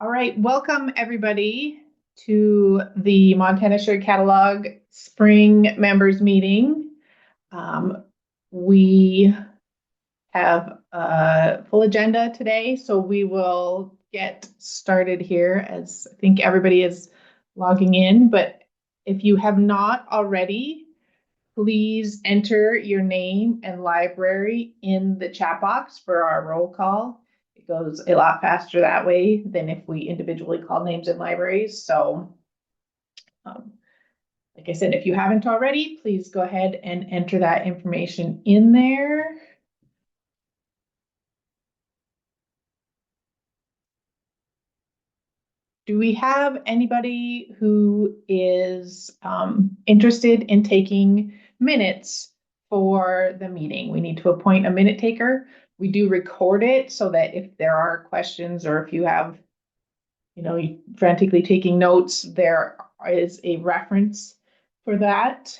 All right, welcome everybody to the Montana Shared Catalog Spring Members Meeting. We have a full agenda today, so we will get started here as I think everybody is logging in. But if you have not already, please enter your name and library in the chat box for our roll call. It goes a lot faster that way than if we individually call names and libraries. So, like I said, if you haven't already, please go ahead and enter that information in there. Do we have anybody who is interested in taking minutes for the meeting? We need to appoint a minute taker. We do record it so that if there are questions or if you have, you frantically taking notes, there is a reference for that.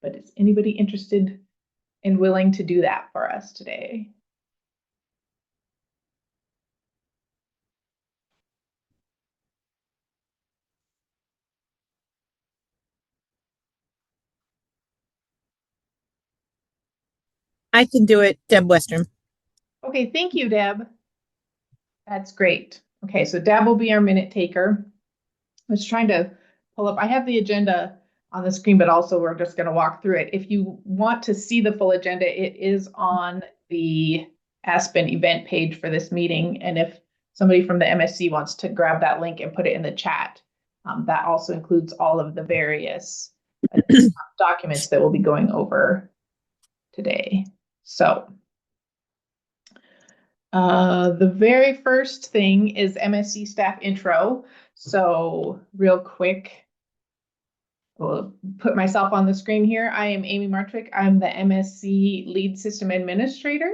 But is anybody interested and willing to do that for us today? I can do it, Deb Western. Okay, thank you, Deb. That's great. Okay, so Deb will be our minute taker. I was trying to pull up, I have the agenda on the screen, but also we're just going to walk through it. If you want to see the full agenda, it is on the Aspen event page for this meeting. And if somebody from the MSC wants to grab that link and put it in the chat, that also includes all of the various documents that we'll be going over today. So the very first thing is MSC staff intro. So real quick, I'll put myself on the screen here. I am Amy Martwick. I'm the MSC lead system administrator.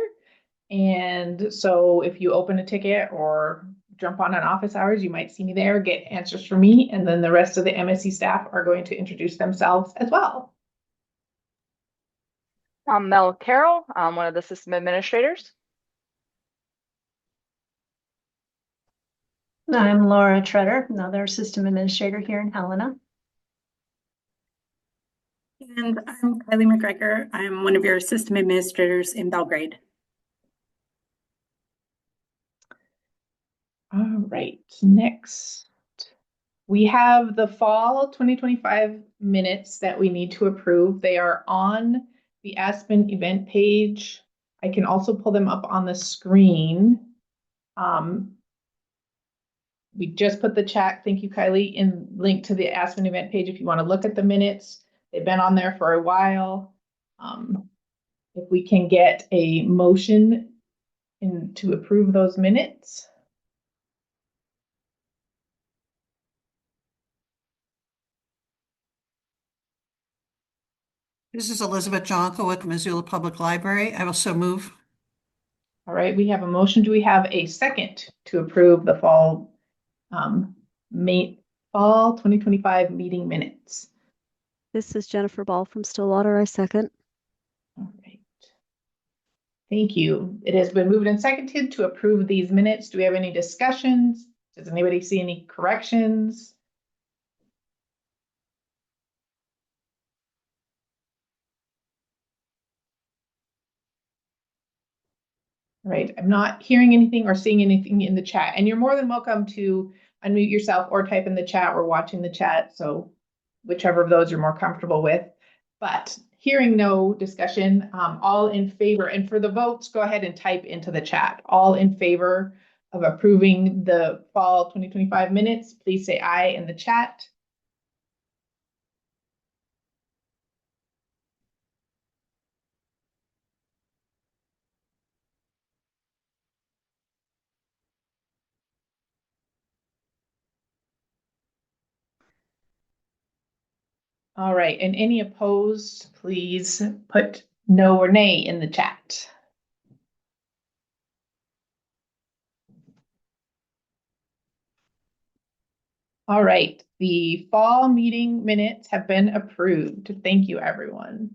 And so if you open a ticket or jump on office hours, you might see me there, get answers from me. And then the rest of the MSC staff are going to introduce themselves as well. I'm Mel Carroll. I'm one of the system administrators. I'm Laura Treader, another system administrator here in Helena. And I'm Kylie McGregor. I'm one of your system administrators in Belgrade. All right, next. We have the fall 2025 minutes that we need to approve. They are on the Aspen event page. I can also pull them up on the screen. We just put the chat, thank you, Kylie, in link to the Aspen event page if you want to look at the minutes. They've been on there for a while. If we can get a motion to approve those minutes. This is Elizabeth Jonko with Missoula Public Library. I will so move. All right, we have a motion. Do we have a second to approve the fall 2025 meeting minutes? This is Jennifer Ball from Stillwater. I second. All right. Thank you. It has been moved and seconded to approve these minutes. Do we have any discussions? Does anybody see any corrections? All right, I'm not hearing anything or seeing anything in the chat, and you're more than welcome to unmute yourself or type in the chat. We're watching the chat, so whichever of those you're more comfortable with. But hearing no discussion, all in favor, and for the votes, go ahead and type into the chat. All in favor of approving the fall 2025 minutes, please say aye in the chat. All right, and any opposed, please put no or nay in the chat. All right, the fall meeting minutes have been approved. Thank you, everyone.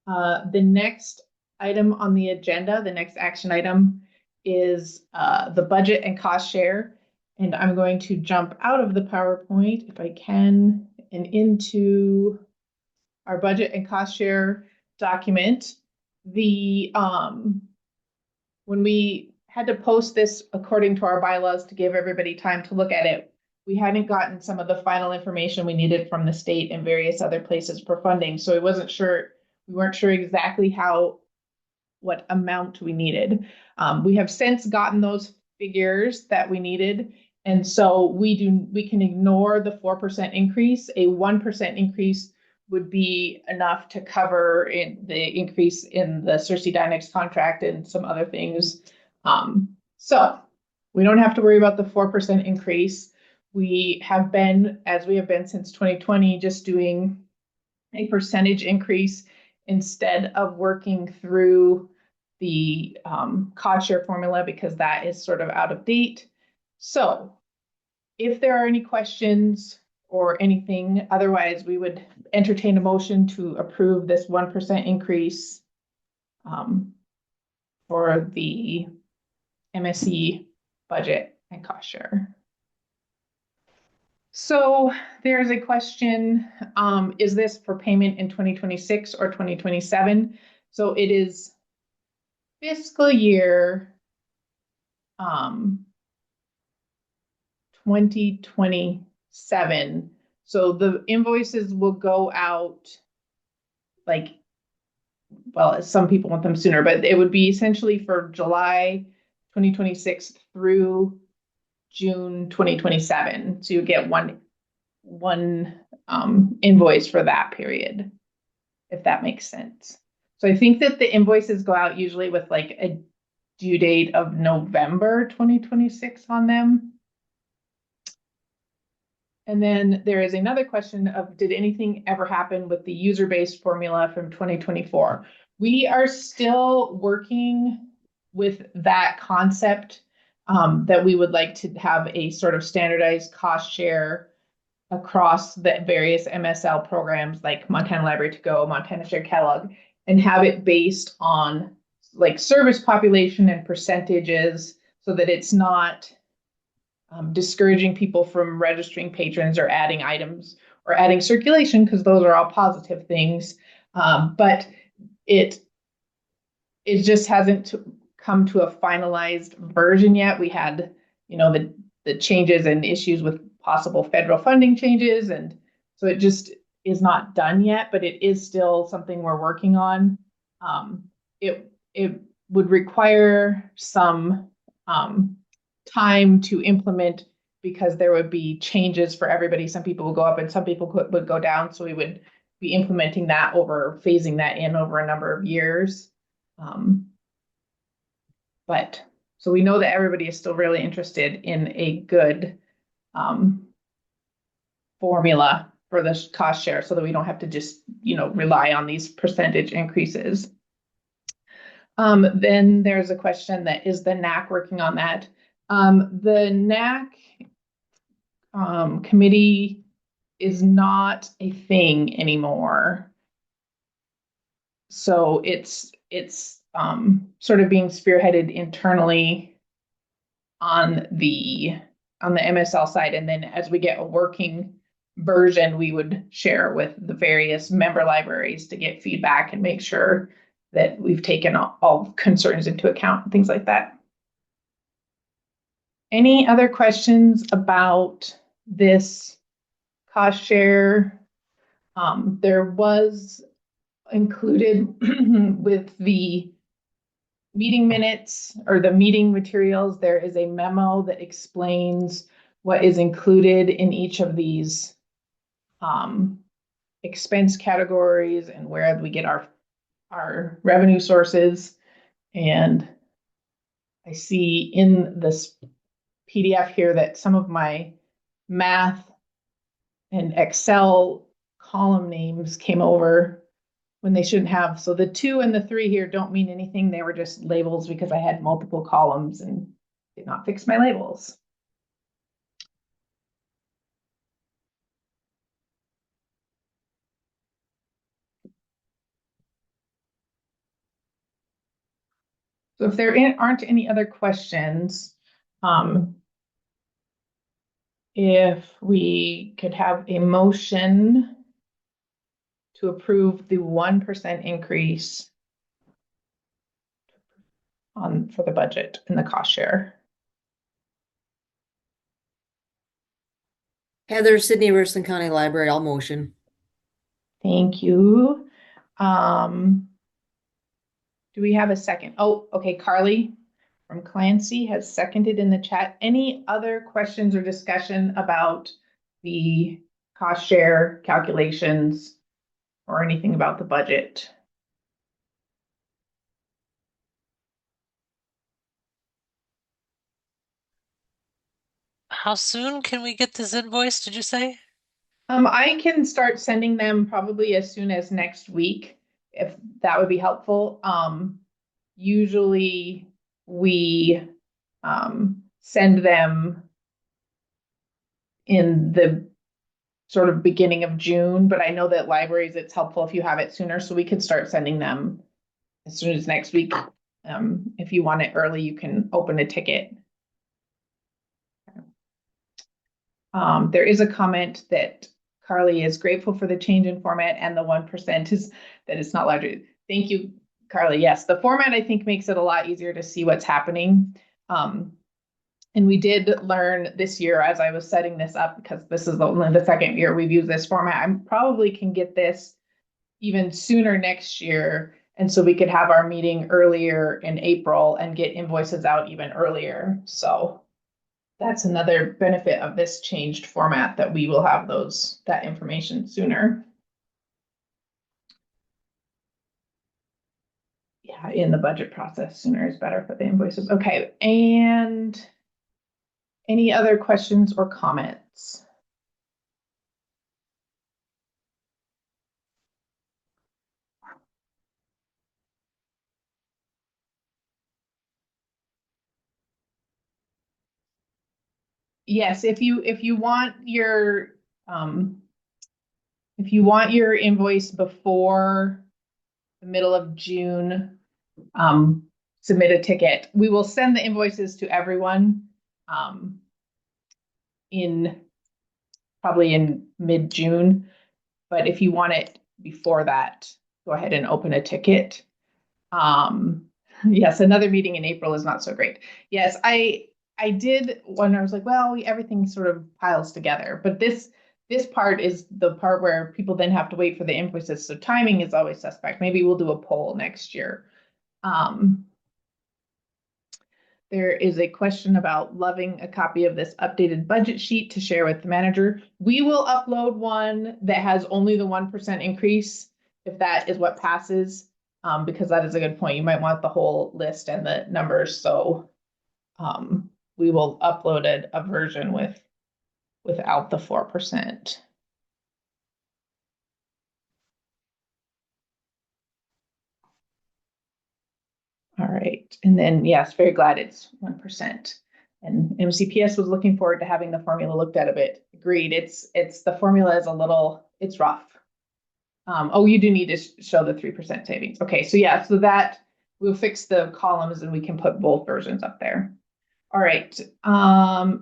The next item on the agenda, the next action item, is the budget and cost share. And I'm going to jump out of the PowerPoint if I can and into our budget and cost share document. The when we had to post this according to our bylaws to give everybody time to look at it, we hadn't gotten some of the final information we needed from the state and various other places for funding. So we weren't sure exactly what amount we needed. We have since gotten those figures that we needed. And so we can ignore the 4% increase. A 1% increase would be enough to cover the increase in the Cersei Dynex contract and some other things. So we don't have to worry about the 4% increase. We have been, as we have been since 2020, just doing a percentage increase instead of working through the cost share formula because that is sort of out of date. So if there are any questions or anything, otherwise we would entertain a motion to approve this 1% increase for the MSC budget and cost share. So there's a question, is this for payment in 2026 or 2027? So it is fiscal year 2027. So the invoices will go out like, well, some people want them sooner, but it would be essentially for July 2026 through June 2027. So you get one invoice for that period, if that makes sense. So I think that the invoices go out usually with like a due date of November 2026 on them. And then there is another question of, did anything ever happen with the user-based formula from 2024? We are still working with that concept that we would like to have a sort of standardized cost share across the various MSL programs like Montana Library to Go, Montana Share Kellogg, and have it based on like service population and percentages so that it's not discouraging people from registering patrons or adding items or adding circulation, because those are all positive things. But it just hasn't come to a finalized version yet. We had, the changes and issues with possible federal funding changes, and so it just is not done yet, but it is still something we're working on. It would require some time to implement because there would be changes for everybody. Some people will go up and some people would go down. So we would be implementing that phasing that in over a number of years. But so we know that everybody is still really interested in a good formula for the cost share so that we don't have to just, rely on these percentage increases. Then there's a question that is the NAC working on that? The NAC committee is not a thing anymore. So it's sort of being spearheaded internally on the MSL side. And then as we get a working version, we would share with the various member libraries to get feedback and make sure that we've taken all concerns into account and things like that. Any other questions about this cost share? There was included with the meeting minutes or the meeting materials, there is a memo that explains what is included in each of these expense categories and where we get our revenue sources. And I see in this PDF here that some of my math and Excel column names came over when they shouldn't have. So the 2 and the 3 here don't mean anything. They were just labels because I had multiple columns and did not fix my labels. So if there aren't any other questions, if we could have a motion to approve the 1% increase for the budget and the cost share. Heather, Sydney, Richland County Library, I'll motion. Thank you. Do we have a second? Oh, okay, Carly from Clancy has seconded in the chat. Any other questions or discussion about the cost share calculations or anything about the budget? How soon can we get this invoice, did you say? I can start sending them probably as soon as next week, if that would be helpful. Usually we send them in the sort of beginning of June, but I know that libraries, it's helpful if you have it sooner, so we could start sending them as soon as next week. If you want it early, you can open a ticket. There is a comment that Carly is grateful for the change in format and the 1% is that it's not larger. Thank you, Carly. Yes, the format I think makes it a lot easier to see what's happening. And we did learn this year as I was setting this up, because this is only the second year we've used this format, I probably can get this even sooner next year. And so we could have our meeting earlier in April and get invoices out even earlier. So that's another benefit of this changed format, that we will have that information sooner. Yeah, in the budget process, sooner is better for the invoices. Okay, and any other questions or comments? Yes, if you want your invoice before the middle of June, submit a ticket. We will send the invoices to everyone probably in mid-June. But if you want it before that, go ahead and open a ticket. Yes, another meeting in April is not so great. Yes, I did wonder, I was like, well, everything sort of piles together, but this part is the part where people then have to wait for the invoices. So timing is always suspect. Maybe we'll do a poll next year. There is a question about loving a copy of this updated budget sheet to share with the manager. We will upload one that has only the 1% increase, if that is what passes, because that is a good point. You might want the whole list and the numbers. So we will upload a version without the 4%. All right, and then yes, very glad it's 1%. And MCPS was looking forward to having the formula looked at a bit. Agreed. It's the formula is it's rough. Oh, you do need to show the 3% savings. Okay, so yeah, so that we'll fix the columns and we can put both versions up there. All right.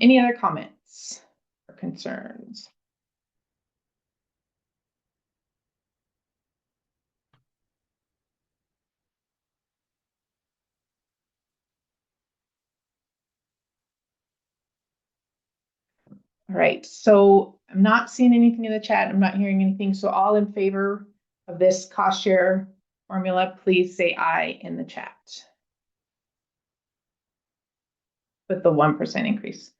Any other comments or concerns? All right, so I'm not seeing anything in the chat. I'm not hearing anything. So all in favor of this cost share formula, please say aye in the chat. With the 1% increase.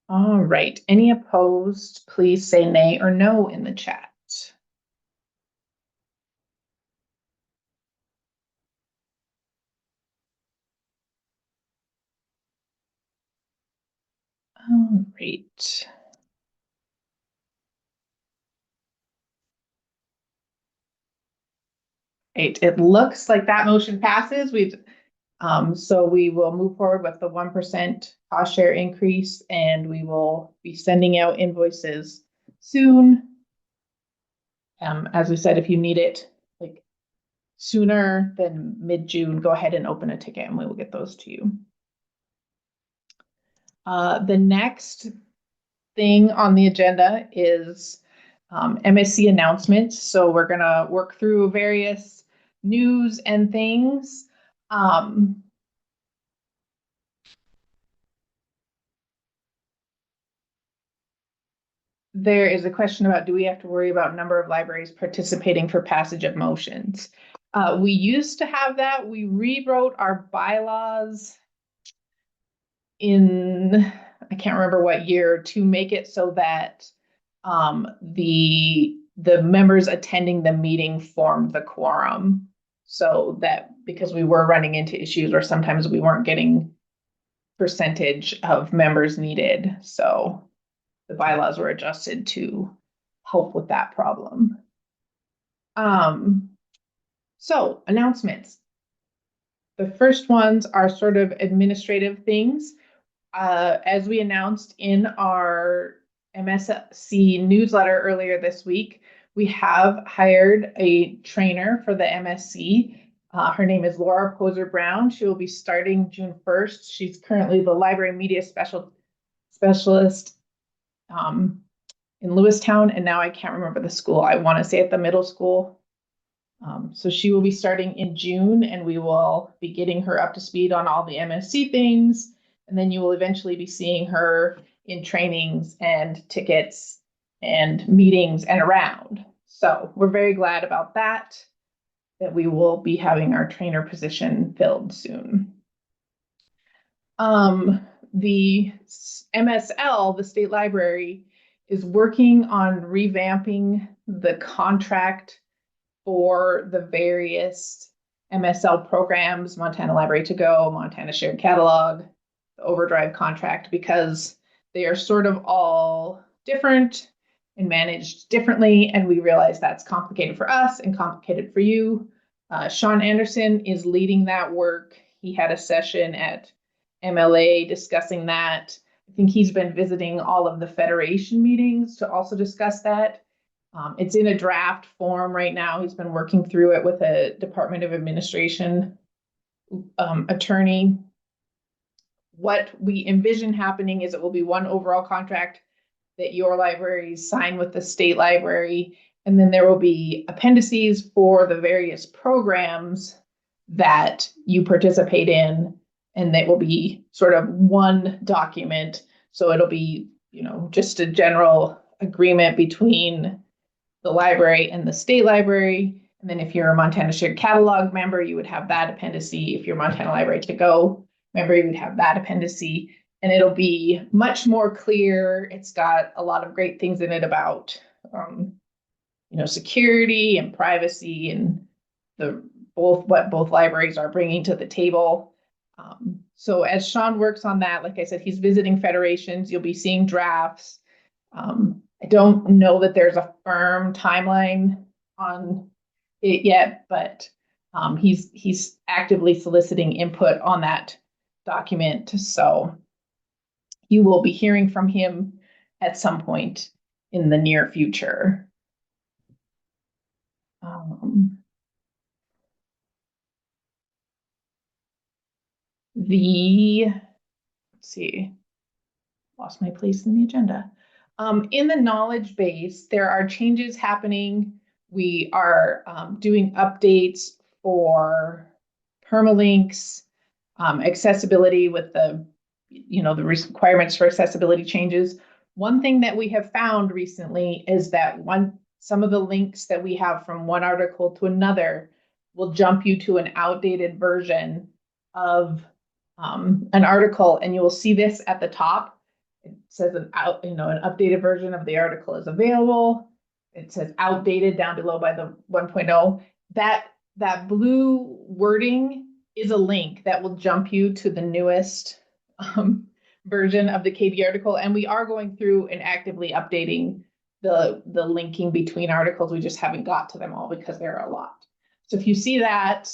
All right, any opposed, please say nay or no in the chat. All right. It looks like that motion passes. So we will move forward with the 1% cost share increase, and we will be sending out invoices soon. As we said, if you need it like sooner than mid-June, go ahead and open a ticket and we will get those to you. The next thing on the agenda is MSC announcements. So we're gonna work through various news and things. There is a question about, do we have to worry about number of libraries participating for passage of motions? We used to have that. We rewrote our bylaws in, I can't remember what year, to make it so that the members attending the meeting formed the quorum. So that, because we were running into issues where sometimes we weren't getting percentage of members needed. So the bylaws were adjusted to help with that problem. So announcements. The first ones are sort of administrative things. As we announced in our MSC newsletter earlier this week, we have hired a trainer for the MSC. Her name is Laura Poser Brown. She will be starting June 1st. She's currently the library media specialist in Lewistown, and now I can't remember the school. I want to say at the middle school. So she will be starting in June, and we will be getting her up to speed on all the MSC things. And then you will eventually be seeing her in trainings and tickets and meetings and around. So we're very glad about that we will be having our trainer position filled soon. The MSL, the state library, is working on revamping the contract for the various MSL programs, Montana Library to Go, Montana Shared Catalog, the Overdrive contract, because they are sort of all different and managed differently. And we realize that's complicated for us and complicated for you. Sean Anderson is leading that work. He had a session at MLA discussing that. I think he's been visiting all of the Federation meetings to also discuss that. It's in a draft form right now. He's been working through it with a Department of Administration attorney. What we envision happening is it will be one overall contract that your libraries sign with the state library, and then there will be appendices for the various programs that you participate in, and they will be sort of one document. So it'll be, just a general agreement between the library and the state library. And then if you're a Montana Shared Catalog member, you would have that appendice. If you're Montana Library to Go member, you would have that appendice. And it'll be much more clear. It's got a lot of great things in it about, security and privacy and what both libraries are bringing to the table. So as Sean works on that, like I said, he's visiting federations. You'll be seeing drafts. I don't know that there's a firm timeline on it yet, but he's actively soliciting input on that document. So you will be hearing from him at some point in the near future. Let's see, lost my place in the agenda. In the knowledge base, there are changes happening. We are doing updates for permalinks, accessibility with the requirements for accessibility changes. One thing that we have found recently is that some of the links that we have from one article to another will jump you to an outdated version of an article, and you will see this at the top. It says an updated version of the article is available. It says outdated down below by the 1.0. That blue wording is a link that will jump you to the newest version of the KB article. And we are going through and actively updating the linking between articles. We just haven't got to them all because there are a lot. So if you see that,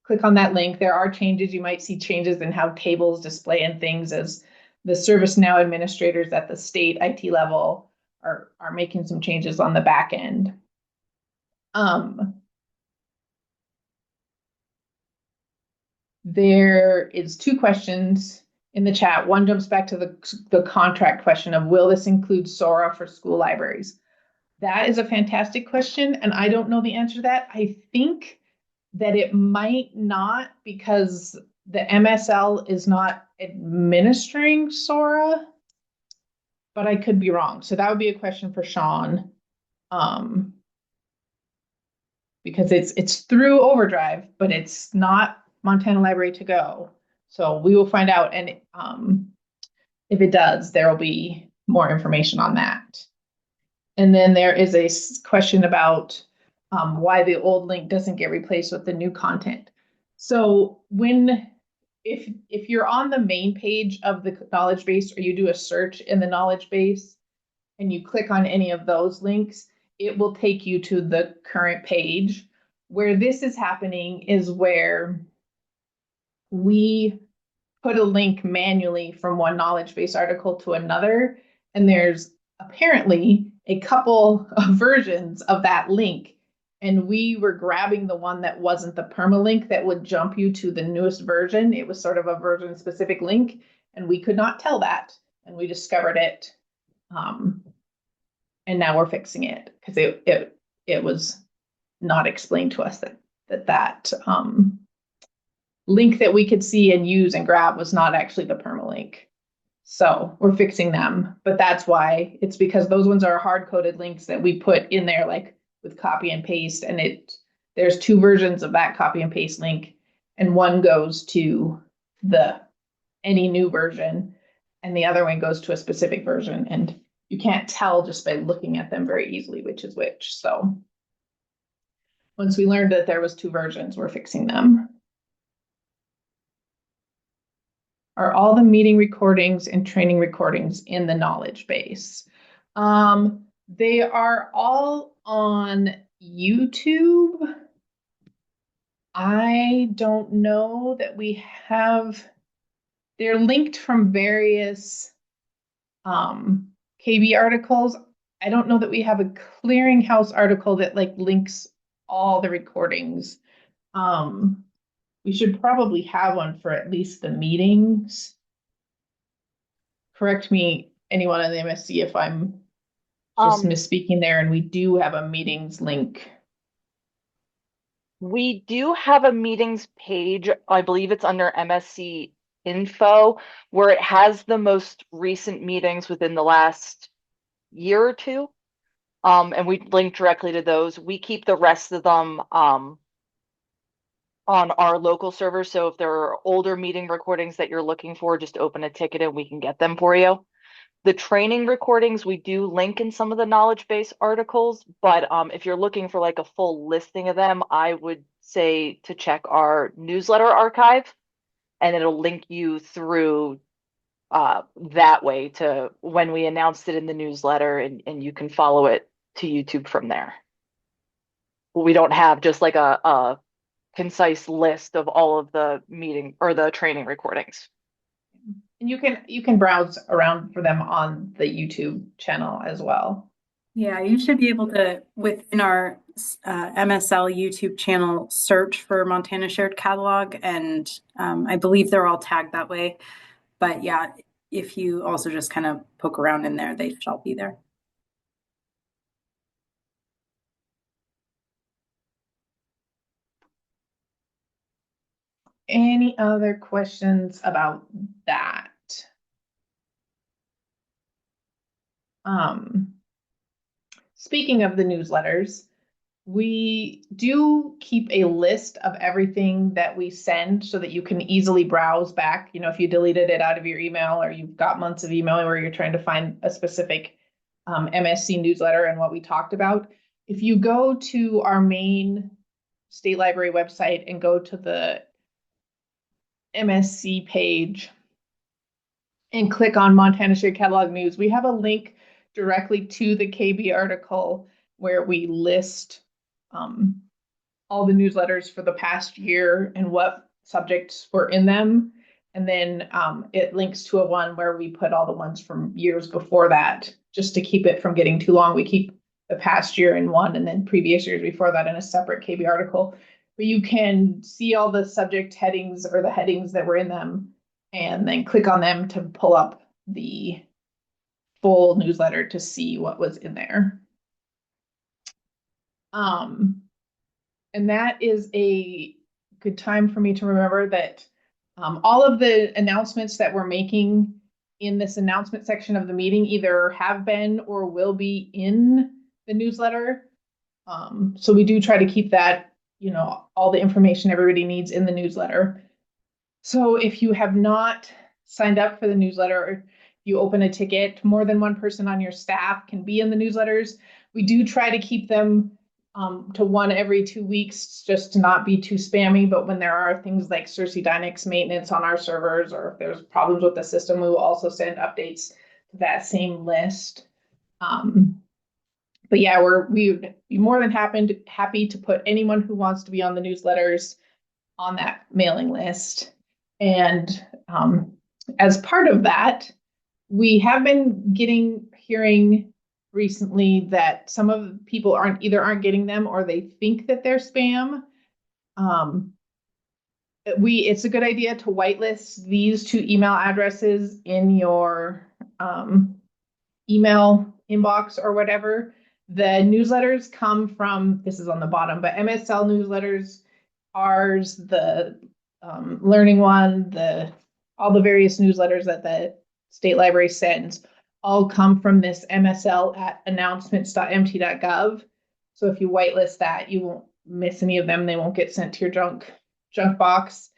click on that link. There are changes. You might see changes in how tables display and things as the ServiceNow administrators at the state IT level are making some changes on the back end. There is 2 questions in the chat. One jumps back to the contract question of, will this include SORA for school libraries? That is a fantastic question, and I don't know the answer to that. I think that it might not, because the MSL is not administering SORA, but I could be wrong. So that would be a question for Sean. Because it's through Overdrive, but it's not Montana Library to Go. So we will find out, and if it does, there will be more information on that. And then there is a question about why the old link doesn't get replaced with the new content. So if you're on the main page of the knowledge base, or you do a search in the knowledge base and you click on any of those links, it will take you to the current page. Where this is happening is where we put a link manually from one knowledge base article to another, and there's apparently a couple of versions of that link, and we were grabbing the one that wasn't the permalink that would jump you to the newest version. It was sort of a version specific link, and we could not tell that, and we discovered it, and now we're fixing it because it was not explained to us that link that we could see and use and grab was not actually the permalink. So we're fixing them, but that's why. It's because those ones are hard-coded links that we put in there, like with copy and paste, and there's 2 versions of that copy and paste link, and one goes to any new version, and the other one goes to a specific version, and you can't tell just by looking at them very easily which is which. So once we learned that there was 2 versions, we're fixing them. Are all the meeting recordings and training recordings in the knowledge base? They are all on YouTube. I don't know that we have, they're linked from various KB articles. I don't know that we have a clearinghouse article that links all the recordings. We should probably have one for at least the meetings. Correct me, anyone in the MSC, if I'm just misspeaking there, and we do have a meetings link. We do have a meetings page. I believe it's under MSC info, where it has the most recent meetings within the last year or 2. And we link directly to those. We keep the rest of them on our local server. So if there are older meeting recordings that you're looking for, just open a ticket and we can get them for you. The training recordings, we do link in some of the knowledge base articles, but if you're looking for a full listing of them, I would say to check our newsletter archive, and it'll link you through that way to when we announced it in the newsletter, and you can follow it to YouTube from there. We don't have just a concise list of all of the meeting or the training recordings. And you can browse around for them on the YouTube channel as well. Yeah, you should be able to, within our MSL YouTube channel, search for Montana Shared Catalog, and I believe they're all tagged that way. But yeah, if you also just kind of poke around in there, they shall be there. Any other questions about that? Speaking of the newsletters, we do keep a list of everything that we send so that you can easily browse back. If you deleted it out of your email, or you've got months of email where you're trying to find a specific MSC newsletter and what we talked about. If you go to our main state library website and go to the MSC page and click on Montana Shared Catalog News, we have a link directly to the KB article where we list all the newsletters for the past year and what subjects were in them. And then it links to a one where we put all the ones from years before that, just to keep it from getting too long. We keep the past year in one and then previous years before that in a separate KB article. But you can see all the subject headings or the headings that were in them and then click on them to pull up the full newsletter to see what was in there. And that is a good time for me to remember that all of the announcements that we're making in this announcement section of the meeting either have been or will be in the newsletter. So we do try to keep that, you know, all the information everybody needs in the newsletter. So if you have not signed up for the newsletter, you open a ticket, more than one person on your staff can be in the newsletters. We do try to keep them to one every 2 weeks, just to not be too spammy. But when there are things like Cersei Dynix maintenance on our servers, or if there's problems with the system, we will also send updates to that same list. But yeah, we'd be more than happy to put anyone who wants to be on the newsletters on that mailing list. And as part of that, we have been hearing recently that some of the people aren't getting them, or they think that they're spam. It's a good idea to whitelist these two email addresses in your email inbox or whatever. The newsletters come from, this is on the bottom, but MSL newsletters, ours, the learning one, all the various newsletters that the state library sends all come from this MSL at announcements.mt.gov. So if you whitelist that, you won't miss any of them. They won't get sent to your junk box.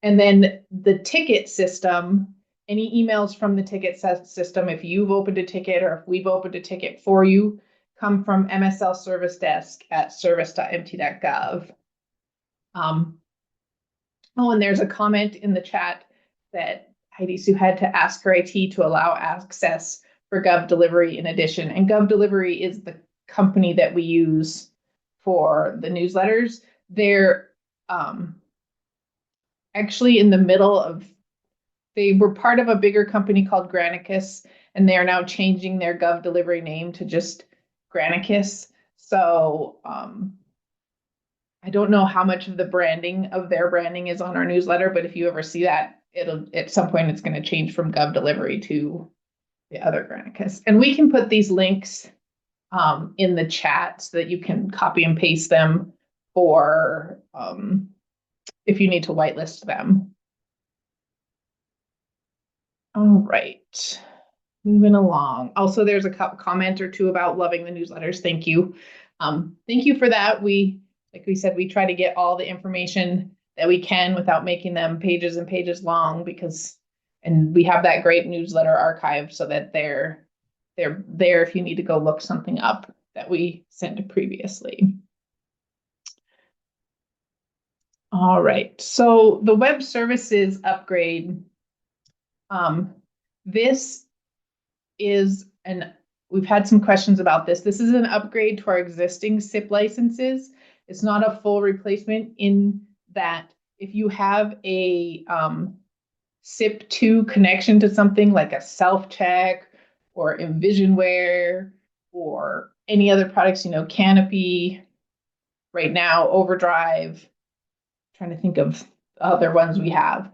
And then the ticket system, any emails from the ticket system, if you've opened a ticket or if we've opened a ticket for you, come from MSL service desk at service.mt.gov. Oh, and there's a comment in the chat that Heidi Sue had to ask her IT to allow access for Gov Delivery in addition. And Gov Delivery is the company that we use for the newsletters. They're actually in the middle of, they were part of a bigger company called Granicus, and they are now changing their Gov Delivery name to just Granicus. So I don't know how much of the branding of their branding is on our newsletter, but if you ever see that, it'll at some point it's going to change from Gov Delivery to the other Granicus. And we can put these links in the chat so that you can copy and paste them for if you need to whitelist them. All right, moving along. Also, there's a comment or two about loving the newsletters. Thank you. Thank you for that. Like we said, we try to get all the information that we can without making them pages and pages long, and we have that great newsletter archive so that they're there if you need to go look something up that we sent previously. All right, so the web services upgrade. This is we've had some questions about this. This is an upgrade to our existing SIP licenses. It's not a full replacement in that if you have a SIP2 connection to something like a self-check or Envisionware or any other products, you know, Canopy, right now, Overdrive, trying to think of other ones we have.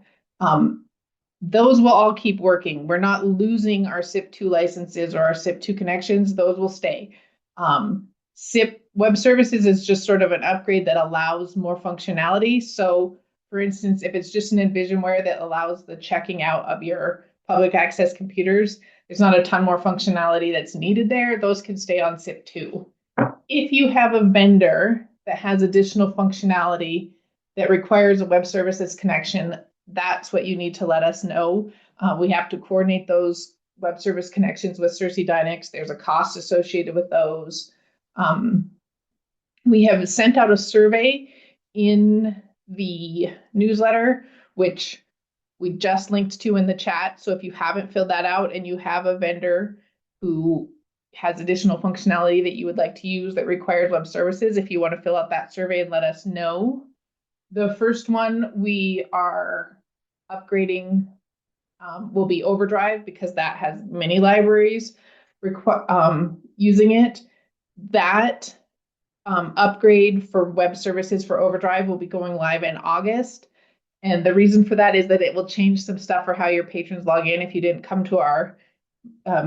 Those will all keep working. We're not losing our SIP2 licenses or our SIP2 connections. Those will stay. SIP Web Services is just sort of an upgrade that allows more functionality. So for instance, if it's just an Envisionware that allows the checking out of your public access computers, there's not a ton more functionality that's needed there. Those can stay on SIP2. If you have a vendor that has additional functionality that requires a web services connection, that's what you need to let us know. We have to coordinate those web service connections with Cersei Dynix. There's a cost associated with those. We have sent out a survey in the newsletter, which we just linked to in the chat. So if you haven't filled that out and you have a vendor who has additional functionality that you would like to use that requires web services, if you want to fill out that survey and let us know. The first one we are upgrading will be Overdrive, because that has many libraries using it. That upgrade for web services for Overdrive will be going live in August. And the reason for that is that it will change some stuff for how your patrons log in. If you didn't come to our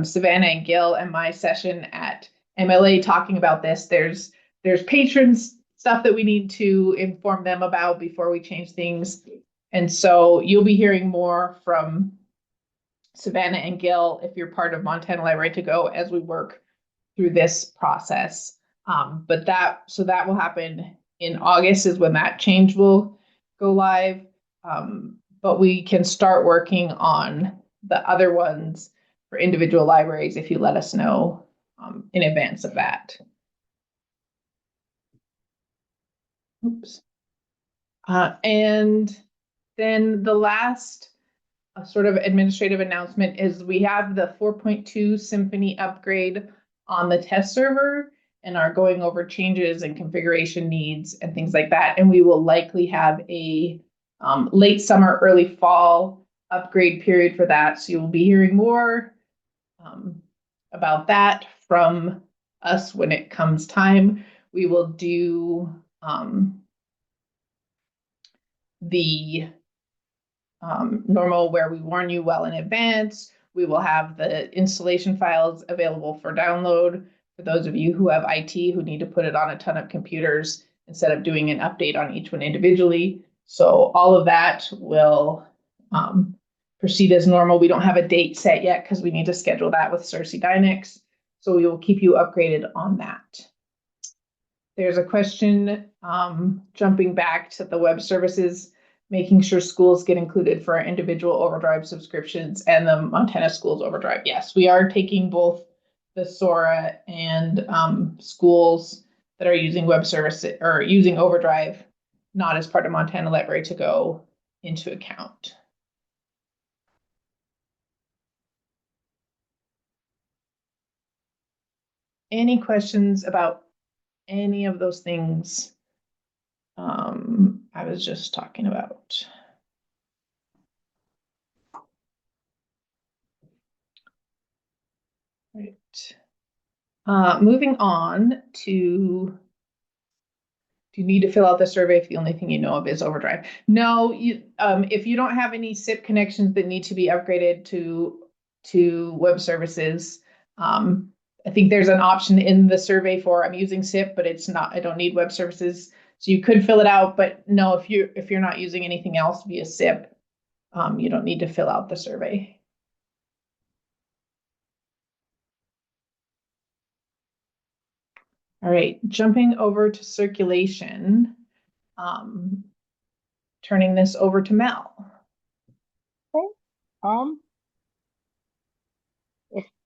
Savannah and Gil and my session at MLA talking about this, there's patrons stuff that we need to inform them about before we change things. And so you'll be hearing more from Savannah and Gil if you're part of Montana Library to Go as we work through this process. But that will happen in August is when that change will go live. But we can start working on the other ones for individual libraries if you let us know in advance of that. Oops. And then the last sort of administrative announcement is we have the 4.2 Symphony upgrade on the test server and are going over changes and configuration needs and things like that. And we will likely have a late summer, early fall upgrade period for that. So you will be hearing more about that from us when it comes time. We will do the normal where we warn you well in advance. We will have the installation files available for download for those of you who have IT who need to put it on a ton of computers instead of doing an update on each one individually. So all of that will proceed as normal. We don't have a date set yet because we need to schedule that with Cersei Dynex. So we will keep you upgraded on that. There's a question jumping back to the web services, making sure schools get included for our individual Overdrive subscriptions and the Montana Schools Overdrive. Yes, we are taking both the SORA and schools that are using web services or using Overdrive, not as part of Montana Library to Go, into account. Any questions about any of those things I was just talking about? Right. Moving on to, do you need to fill out the survey if the only thing you know of is Overdrive? No, if you don't have any SIP connections that need to be upgraded to web services, I think there's an option in the survey for I'm using SIP, but it's not, I don't need web services. So you could fill it out, but no, if you're not using anything else via SIP, you don't need to fill out the survey. All right, jumping over to circulation, turning this over to Mel. Okay.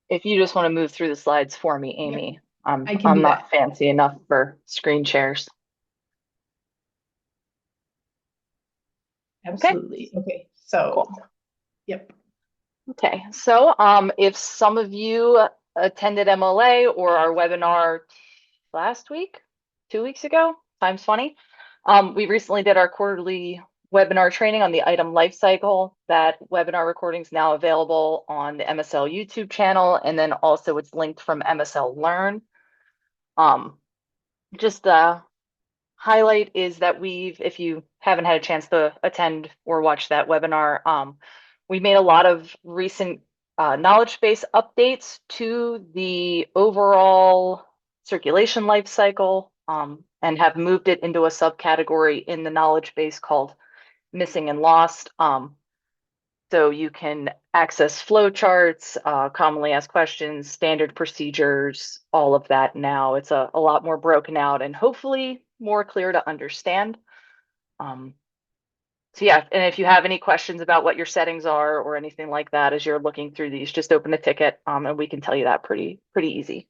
If you just want to move through the slides for me, Amy, Yep. I can I'm do not that. fancy enough for screen shares. Absolutely. Okay, so Cool. Yep. Okay, so if some of you attended MLA or our webinar last week, 2 weeks ago, time's funny. We recently did our quarterly webinar training on the item lifecycle. That webinar recording is now available on the MSL YouTube channel, and then also it's linked from MSL Learn. Just a highlight is that if you haven't had a chance to attend or watch that webinar, we made a lot of recent knowledge base updates to the overall circulation lifecycle, and have moved it into a subcategory in the knowledge base called missing and lost. So you can access flowcharts, commonly asked questions, standard procedures, all of that now. It's a lot more broken out and hopefully more clear to understand. So yeah, and if you have any questions about what your settings are or anything like that as you're looking through these, just open a ticket and we can tell you that pretty easy.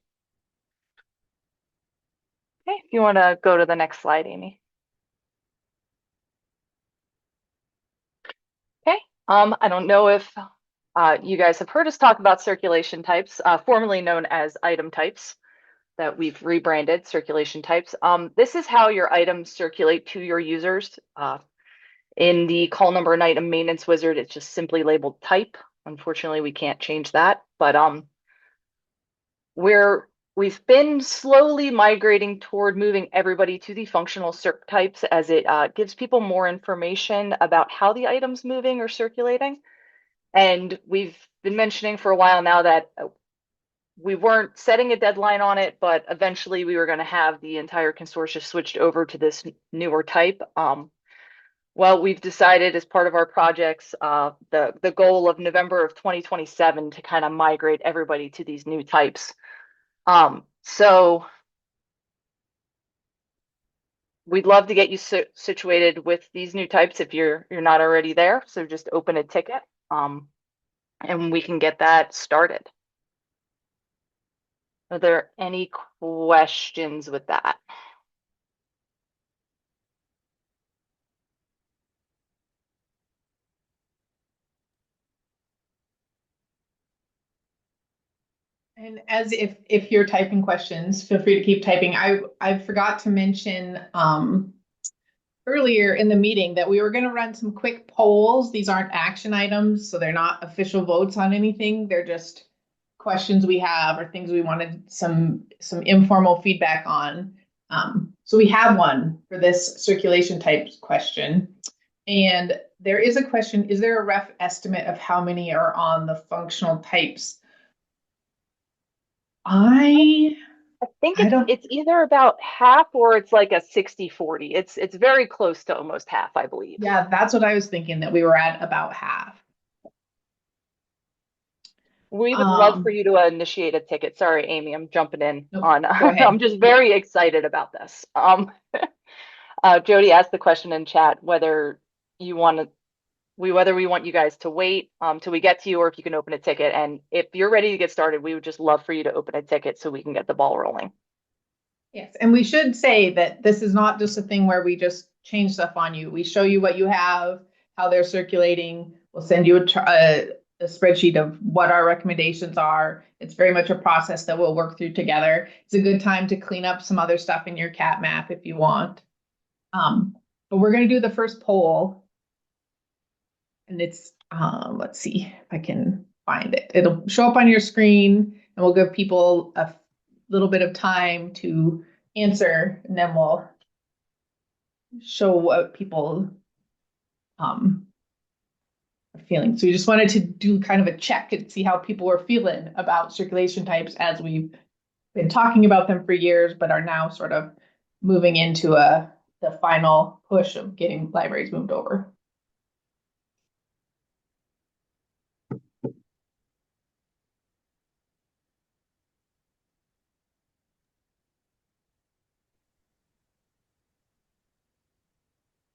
Okay, if you want to go to the next slide, Amy. Okay, I don't know if You guys have heard us talk about circulation types, formerly known as item types, that we've rebranded circulation types. This is how your items circulate to your users. In the call number and item maintenance wizard, it's just simply labeled type. Unfortunately, we can't change that, but we've been slowly migrating toward moving everybody to the functional circ types, as it gives people more information about how the item's moving or circulating. And we've been mentioning for a while now that we weren't setting a deadline on it, but eventually we were going to have the entire consortia switched over to this newer type. Well, we've decided as part of our projects, the goal of November of 2027 to kind of migrate everybody to these new types. So we'd love to get you situated with these new types if you're not already there. So just open a ticket, and we can get that started. Are there any questions with that? And as if you're typing questions, feel free to keep typing. I forgot to mention earlier in the meeting that we were going to run some quick polls. These aren't action items, so they're not official votes on anything. They're just questions we have or things we wanted some informal feedback on. So we have one for this circulation types question. And there is a question, is there a rough estimate of how many are on the functional types? I think don't. it's either about half or it's like a 60-40. It's very close to almost half, I believe. Yeah, that's what I was thinking, that we were at about half. We would love for you to initiate a ticket. Sorry, Amy, I'm jumping in Nope, on. go ahead. I'm just very excited about this. Jody asked the question in chat whether we want you guys to wait till we get to you, or if you can open a ticket. And if you're ready to get started, we would just love for you to open a ticket so we can get the ball rolling. Yes, and we should say that this is not just a thing where we just change stuff on you. We show you what you have, how they're circulating. We'll send you a spreadsheet of what our recommendations are. It's very much a process that we'll work through together. It's a good time to clean up some other stuff in your cat map if you want. But we're going to do the first poll. And it's, let's see if I can find it. It'll show up on your screen, and we'll give people a little bit of time to answer, and then we'll show what people are feeling. So we just wanted to do kind of a check and see how people were feeling about circulation types, as we've been talking about them for years, but are now sort of moving into the final push of getting libraries moved over.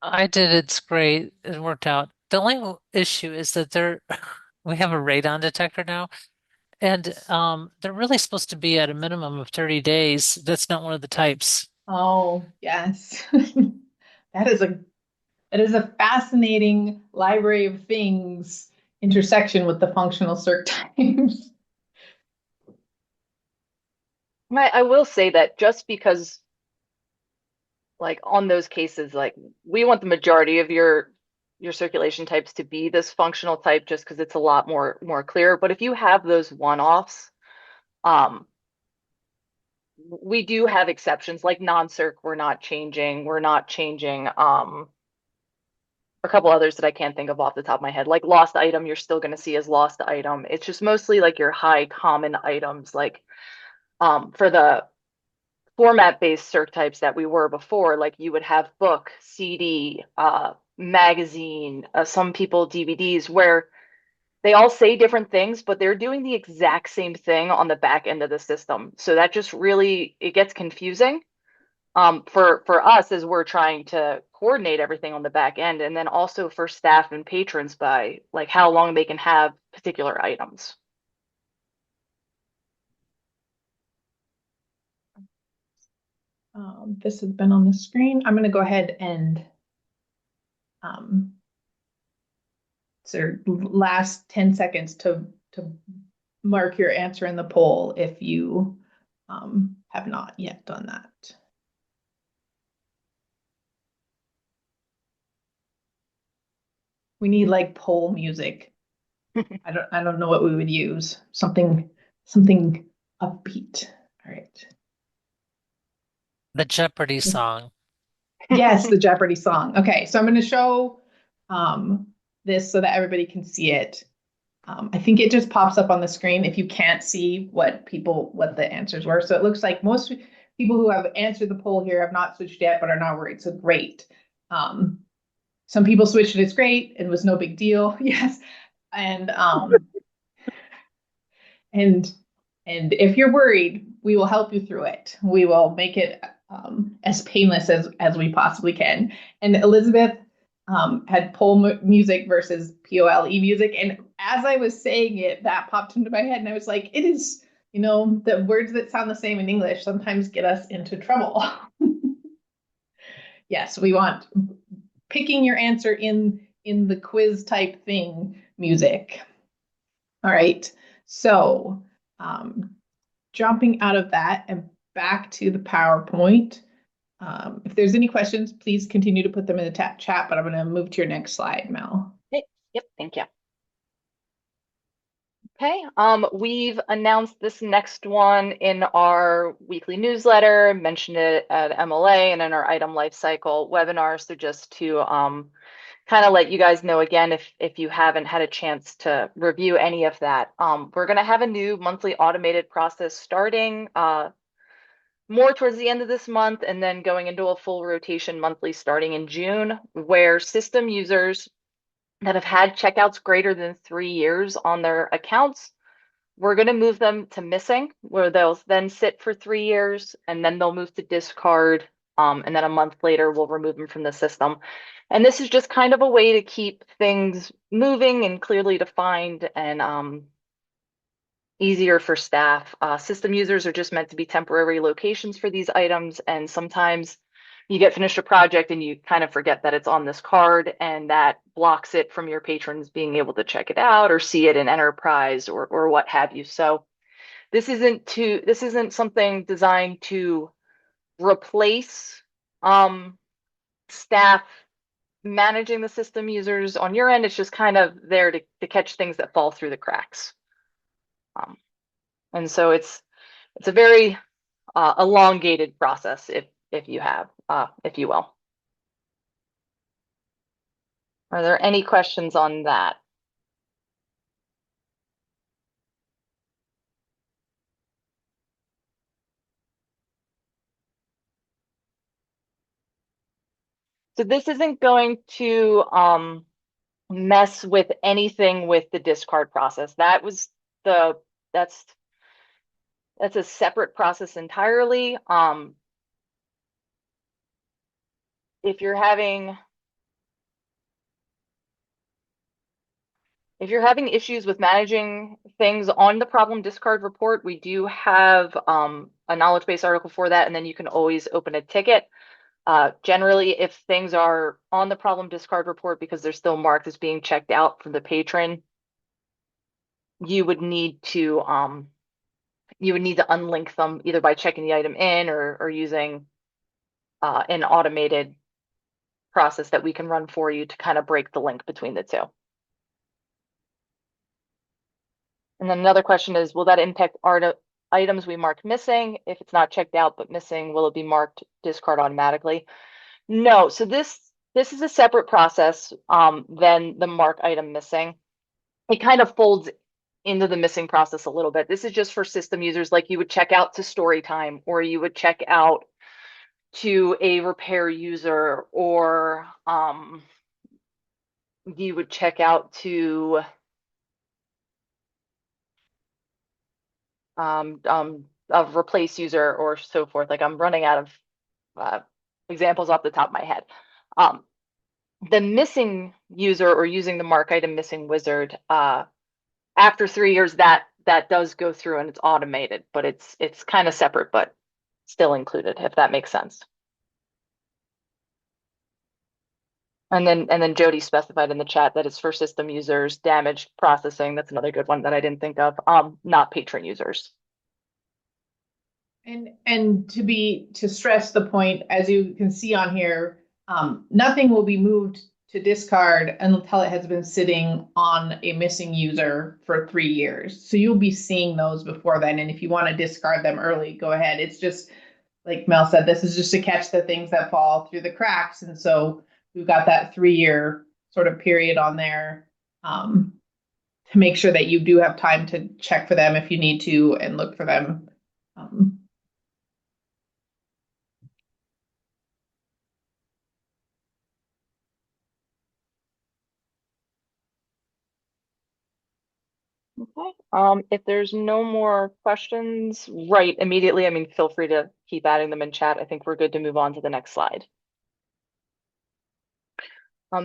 I did. It's great. It worked out. The only issue is that we have a radon detector now, and they're really supposed to be at a minimum of 30 days. That's not one of the types. Oh, yes. That is a fascinating library of things intersection with the functional circ types. I will say that just because, like, on those cases, like, we want the majority of your circulation types to be this functional type, just because it's a lot more clear. But if you have those one-offs, we do have exceptions, like non-circ. We're not changing. A couple others that I can't think of off the top of my head, like lost item, you're still going to see as lost item. It's just mostly like your high common items, like for the format-based circ types that we were before, like you would have book, CD, magazine, some people DVDs, where they all say different things, but they're doing the exact same thing on the back end of the system. So that just really, it gets confusing for us as we're trying to coordinate everything on the back end, and then also for staff and patrons by like how long they can have particular items. This has been on the screen. I'm going to go ahead and So last 10 seconds to mark your answer in the poll if you have not yet done that. We need like poll music. I don't know what we would use. Something upbeat. All right. The Jeopardy song. Yes, the Jeopardy song. Okay, so I'm going to show this so that everybody can see it. I think it just pops up on the screen if you can't see what the answers were. So it looks like most people who have answered the poll here have not switched yet, but are not worried. So great. Some people switched it. It's great. It was no big deal. Yes, and and if you're worried, we will help you through it. We will make it as painless as we possibly can. And Elizabeth had poll music versus POLE music. And as I was saying it, that popped into my head. And I was like, it is, the words that sound the same in English sometimes get us into trouble. Yes, we want picking your answer in the quiz type thing music. All right. So jumping out of that and back to the PowerPoint. If there's any questions, please continue to put them in the chat, but I'm going to move to your next slide, Mel. Okay. Yep, thank you. Okay, we've announced this next one in our weekly newsletter, mentioned it at MLA and in our item lifecycle webinar. So just to kind of let you guys know again, if you haven't had a chance to review any of that, we're going to have a new monthly automated process starting more towards the end of this month and then going into a full rotation monthly starting in June, where system users that have had checkouts greater than 3 years on their accounts, we're going to move them to missing, where they'll then sit for 3 years and then they'll move to discard. And then a month later, we'll remove them from the system. And this is just kind of a way to keep things moving and clearly defined and easier for staff. System users are just meant to be temporary locations for these items. And sometimes you get finished a project and you kind of forget that it's on this card, and that blocks it from your patrons being able to check it out or see it in enterprise or what have you. So this isn't something designed to replace staff managing the system users on your end. It's just kind of there to catch things that fall through the cracks. And so it's a very elongated process, if you will. Are there any questions on that? So this isn't going to mess with anything with the discard process. That's a separate process entirely. If you're having issues with managing things on the problem discard report, we do have a knowledge base article for that, and then you can always open a ticket. Generally, if things are on the problem discard report because they're still marked as being checked out from the patron, you would need to unlink them either by checking the item in or using an automated process that we can run for you to kind of break the link between the two. And then another question is, will that impact items we marked missing? If it's not checked out but missing, will it be marked discard automatically? No. So this is a separate process than the mark item missing. It kind of folds into the missing process a little bit. This is just for system users, like you would check out to story time, or you would check out to a repair user, or you would check out to a replace user or so forth. Like, I'm running out of examples off the top of my head. The missing user, or using the mark item missing wizard, after 3 years, that does go through and it's automated, but it's kind of separate, but still included, if that makes sense. And then Jody specified in the chat that it's for system users, damaged processing. That's another good one that I didn't think of. Not patron users. And to stress the point, as you can see on here, nothing will be moved to discard until it has been sitting on a missing user for 3 years. So you'll be seeing those before then. And if you want to discard them early, go ahead. It's just, like Mel said, this is just to catch the things that fall through the cracks. And so we've got that 3-year sort of period on there, to make sure that you do have time to check for them if you need to and look for them. Okay. If there's no more questions right immediately, I mean, feel free to keep adding them in chat. I think we're good to move on to the next slide.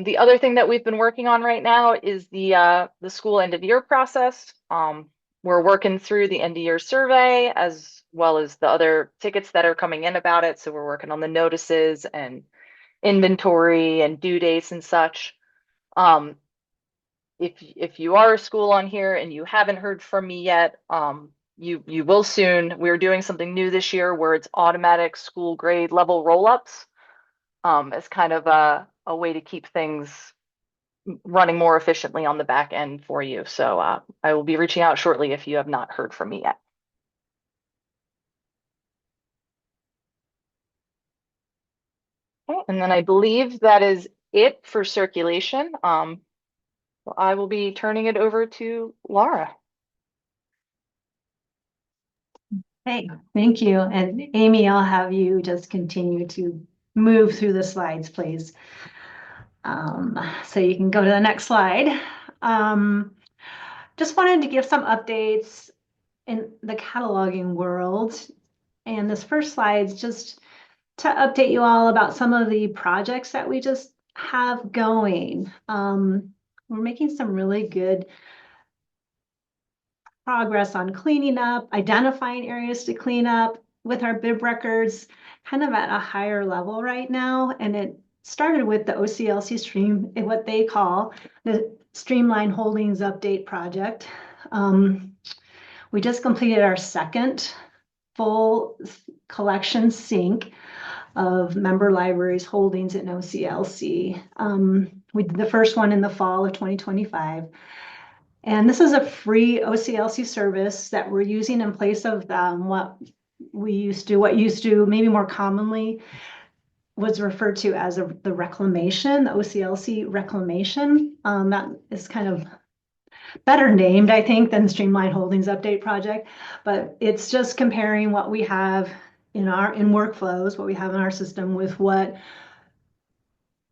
The other thing that we've been working on right now is the school end of year process. We're working through the end of year survey as well as the other tickets that are coming in about it. So we're working on the notices and inventory and due dates and such. If you are a school on here and you haven't heard from me yet, you will soon. We're doing something new this year where it's automatic school grade level roll-ups, as kind of a way to keep things running more efficiently on the back end for you. So I will be reaching out shortly if you have not heard from me yet. Okay, and then I believe that is it for circulation. So I will be turning it over to Laura. Hey, thank you. And Amy, I'll have you just continue to move through the slides, please. So you can go to the next slide. Just wanted to give some updates in the cataloging world. And this first slide is just to update you all about some of the projects that we just have going. We're making some really good progress on cleaning up, identifying areas to clean up with our bib records, kind of at a higher level right now. And it started with the OCLC stream, what they call the Streamline Holdings Update Project. We just completed our second full collection sync of member libraries holdings in OCLC. We did the first one in the fall of 2025. And this is a free OCLC service that we're using in place of what used to maybe more commonly was referred to as the reclamation, the OCLC reclamation. That is kind of better named, I think, than Streamline Holdings Update Project, but it's just comparing what we have in workflows, what we have in our system with what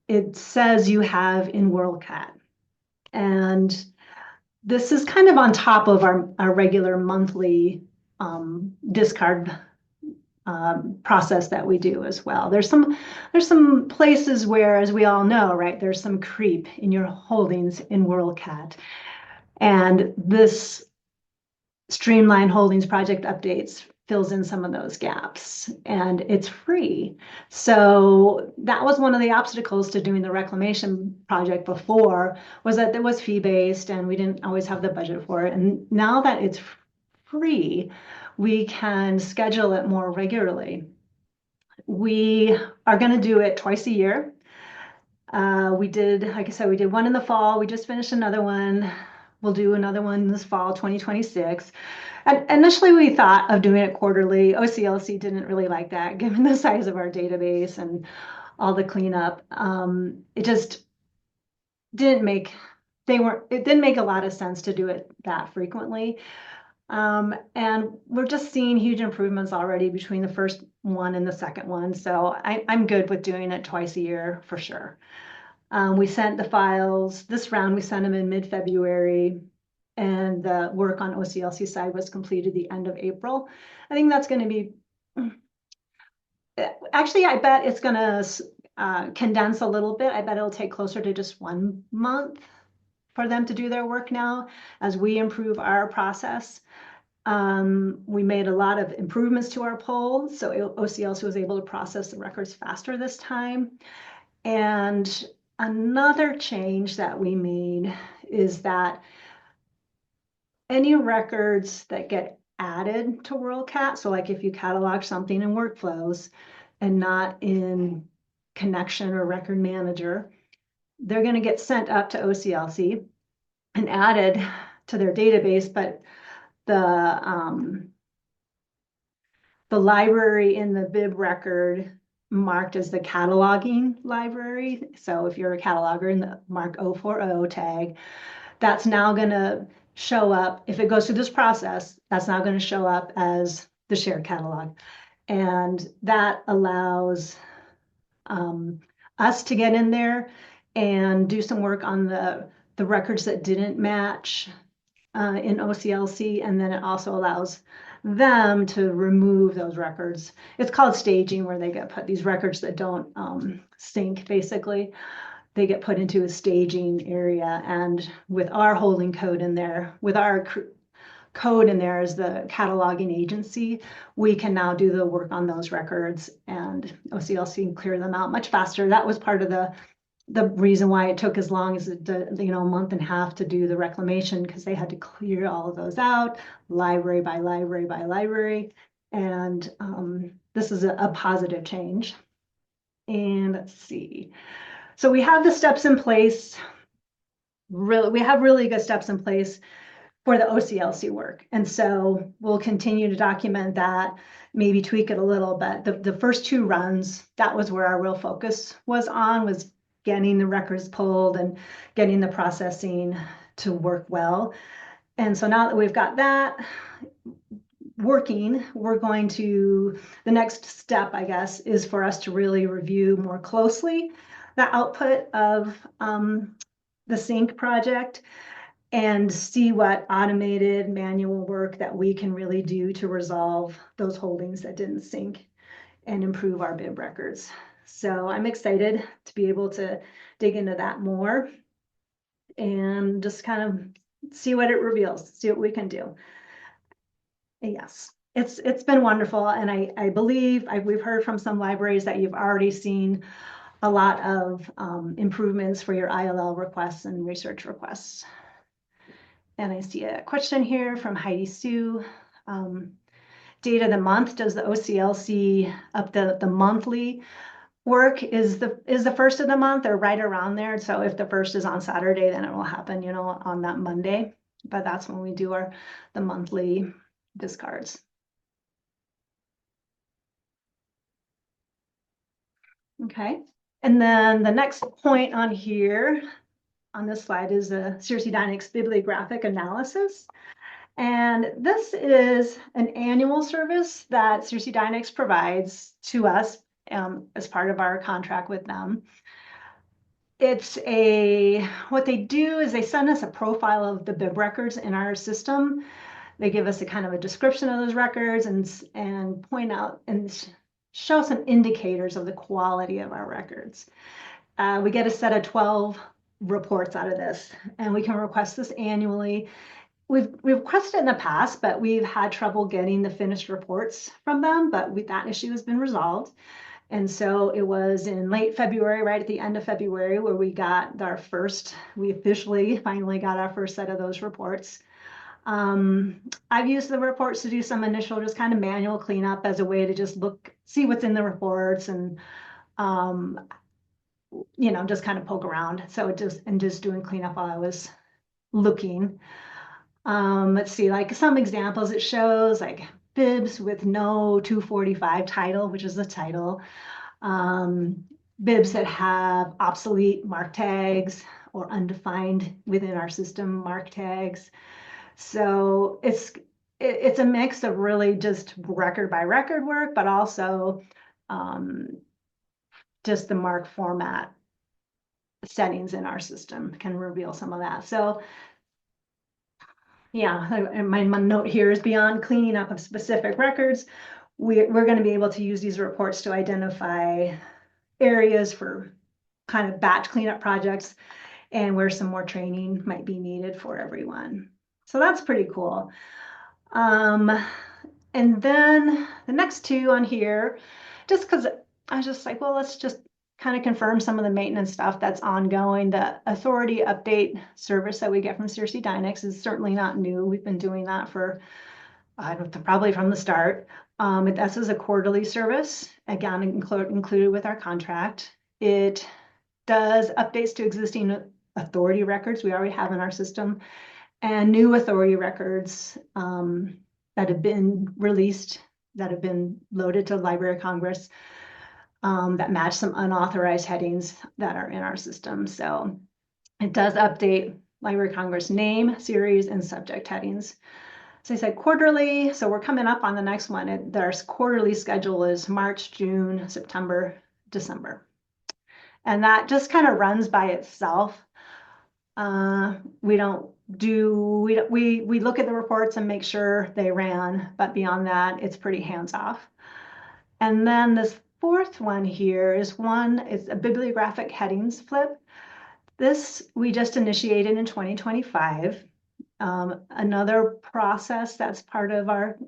it says you have in WorldCat. And this is kind of on top of our regular monthly discard process that we do as well. There's some places where, as we all know, right, there's some creep in your holdings in WorldCat. And this Streamline Holdings Project Updates fills in some of those gaps, and it's free. So that was one of the obstacles to doing the reclamation project before, was that it was fee-based and we didn't always have the budget for it. And now that it's free, we can schedule it more regularly. We are going to do it twice a year. We did, like I said, we did one in the fall. We just finished another one. We'll do another one this fall, 2026. And initially, we thought of doing it quarterly. OCLC didn't really like that, given the size of our database and all the cleanup. It just didn't make, it didn't make a lot of sense to do it that frequently. And we're just seeing huge improvements already between the first one and the second one. So I'm good with doing it twice a year for sure. We sent the files, this round we sent them in mid-February, and the work on OCLC side was completed the end of April. I think that's going to be, actually, I bet it's going to condense a little bit. I bet it'll take closer to just 1 month for them to do their work now as we improve our process. We made a lot of improvements to our poll, so OCLC was able to process the records faster this time. And Another change that we made is that any records that get added to WorldCat, so like if you catalog something in workflows and not in connection or record manager, they're going to get sent up to OCLC and added to their database, but the library in the bib record marked as the cataloging library. So if you're a cataloger in the mark 040 tag, that's now going to show up. If it goes through this process, that's now going to show up as the shared catalog. And that allows us to get in there and do some work on the records that didn't match in OCLC. And then it also allows them to remove those records. It's called staging, where they get put, these records that don't sync, basically, they get put into a staging area. And with our holding code in there, with our code in there as the cataloging agency, we can now do the work on those records, and OCLC can clear them out much faster. That was part of the reason why it took as long as it did, a month and a half to do the reclamation, because they had to clear all of those out, library by library by library. And this is a positive change. And let's see. So we have the steps in place. We have really good steps in place for the OCLC work. And so we'll continue to document that, maybe tweak it a little bit. The first 2 runs, that was where our real focus was getting the records pulled and getting the processing to work well. And so now that we've got that working, the next step, I guess, is for us to really review more closely the output of the sync project and see what automated manual work that we can really do to resolve those holdings that didn't sync and improve our bib records. So I'm excited to be able to dig into that more and just kind of see what it reveals, see what we can do. Yes, it's been wonderful. And I believe we've heard from some libraries that you've already seen a lot of improvements for your ILL requests and research requests. And I see a question here from Heidi Sue. Date of the month, does the OCLC up the monthly work is the first of the month or right around there? So if the first is on Saturday, then it will happen, on that Monday. But that's when we do the monthly discards. Okay. And then the next point on here on this slide is the CRC Dynamics bibliographic analysis. And this is an annual service that CRC Dynamics provides to us as part of our contract with them. What they do is they send us a profile of the bib records in our system. They give us a kind of a description of those records and point out and show some indicators of the quality of our records. We get a set of 12 reports out of this, and we can request this annually. We've requested it in the past, but we've had trouble getting the finished reports from them, but that issue has been resolved. And so it was in late February, right at the end of February, where we officially finally got our first set of those reports. I've used the reports to do some initial just kind of manual cleanup as a way to just see what's in the reports and just kind of poke around. So just doing cleanup while I was looking. Let's see, like some examples, it shows like bibs with no 245 title, which is the title. Bibs that have obsolete mark tags or undefined within our system mark tags. So it's a mix of really just record by record work, but also just the mark format settings in our system can reveal some of that. So yeah, my note here is beyond cleaning up of specific records, we're going to be able to use these reports to identify areas for kind of batch cleanup projects and where some more training might be needed for everyone. So that's pretty cool. And then the next 2 on here, just because I was just like, well, let's just kind of confirm some of the maintenance stuff that's ongoing. The authority update service that we get from Cersei Dynex is certainly not new. We've been doing that for probably from the start. This is a quarterly service, again, included with our contract. It does updates to existing authority records we already have in our system, and new authority records that have been released, that have been loaded to Library of Congress, that match some unauthorized headings that are in our system. So it does update Library of Congress name, series, and subject headings. So I said quarterly, so we're coming up on the next one. Their quarterly schedule is March, June, September, December. And that just kind of runs by itself. We look at the reports and make sure they ran, but beyond that, it's pretty hands-off. And then this fourth one here is it's a bibliographic headings flip. This we just initiated in 2025. Another process that's part of our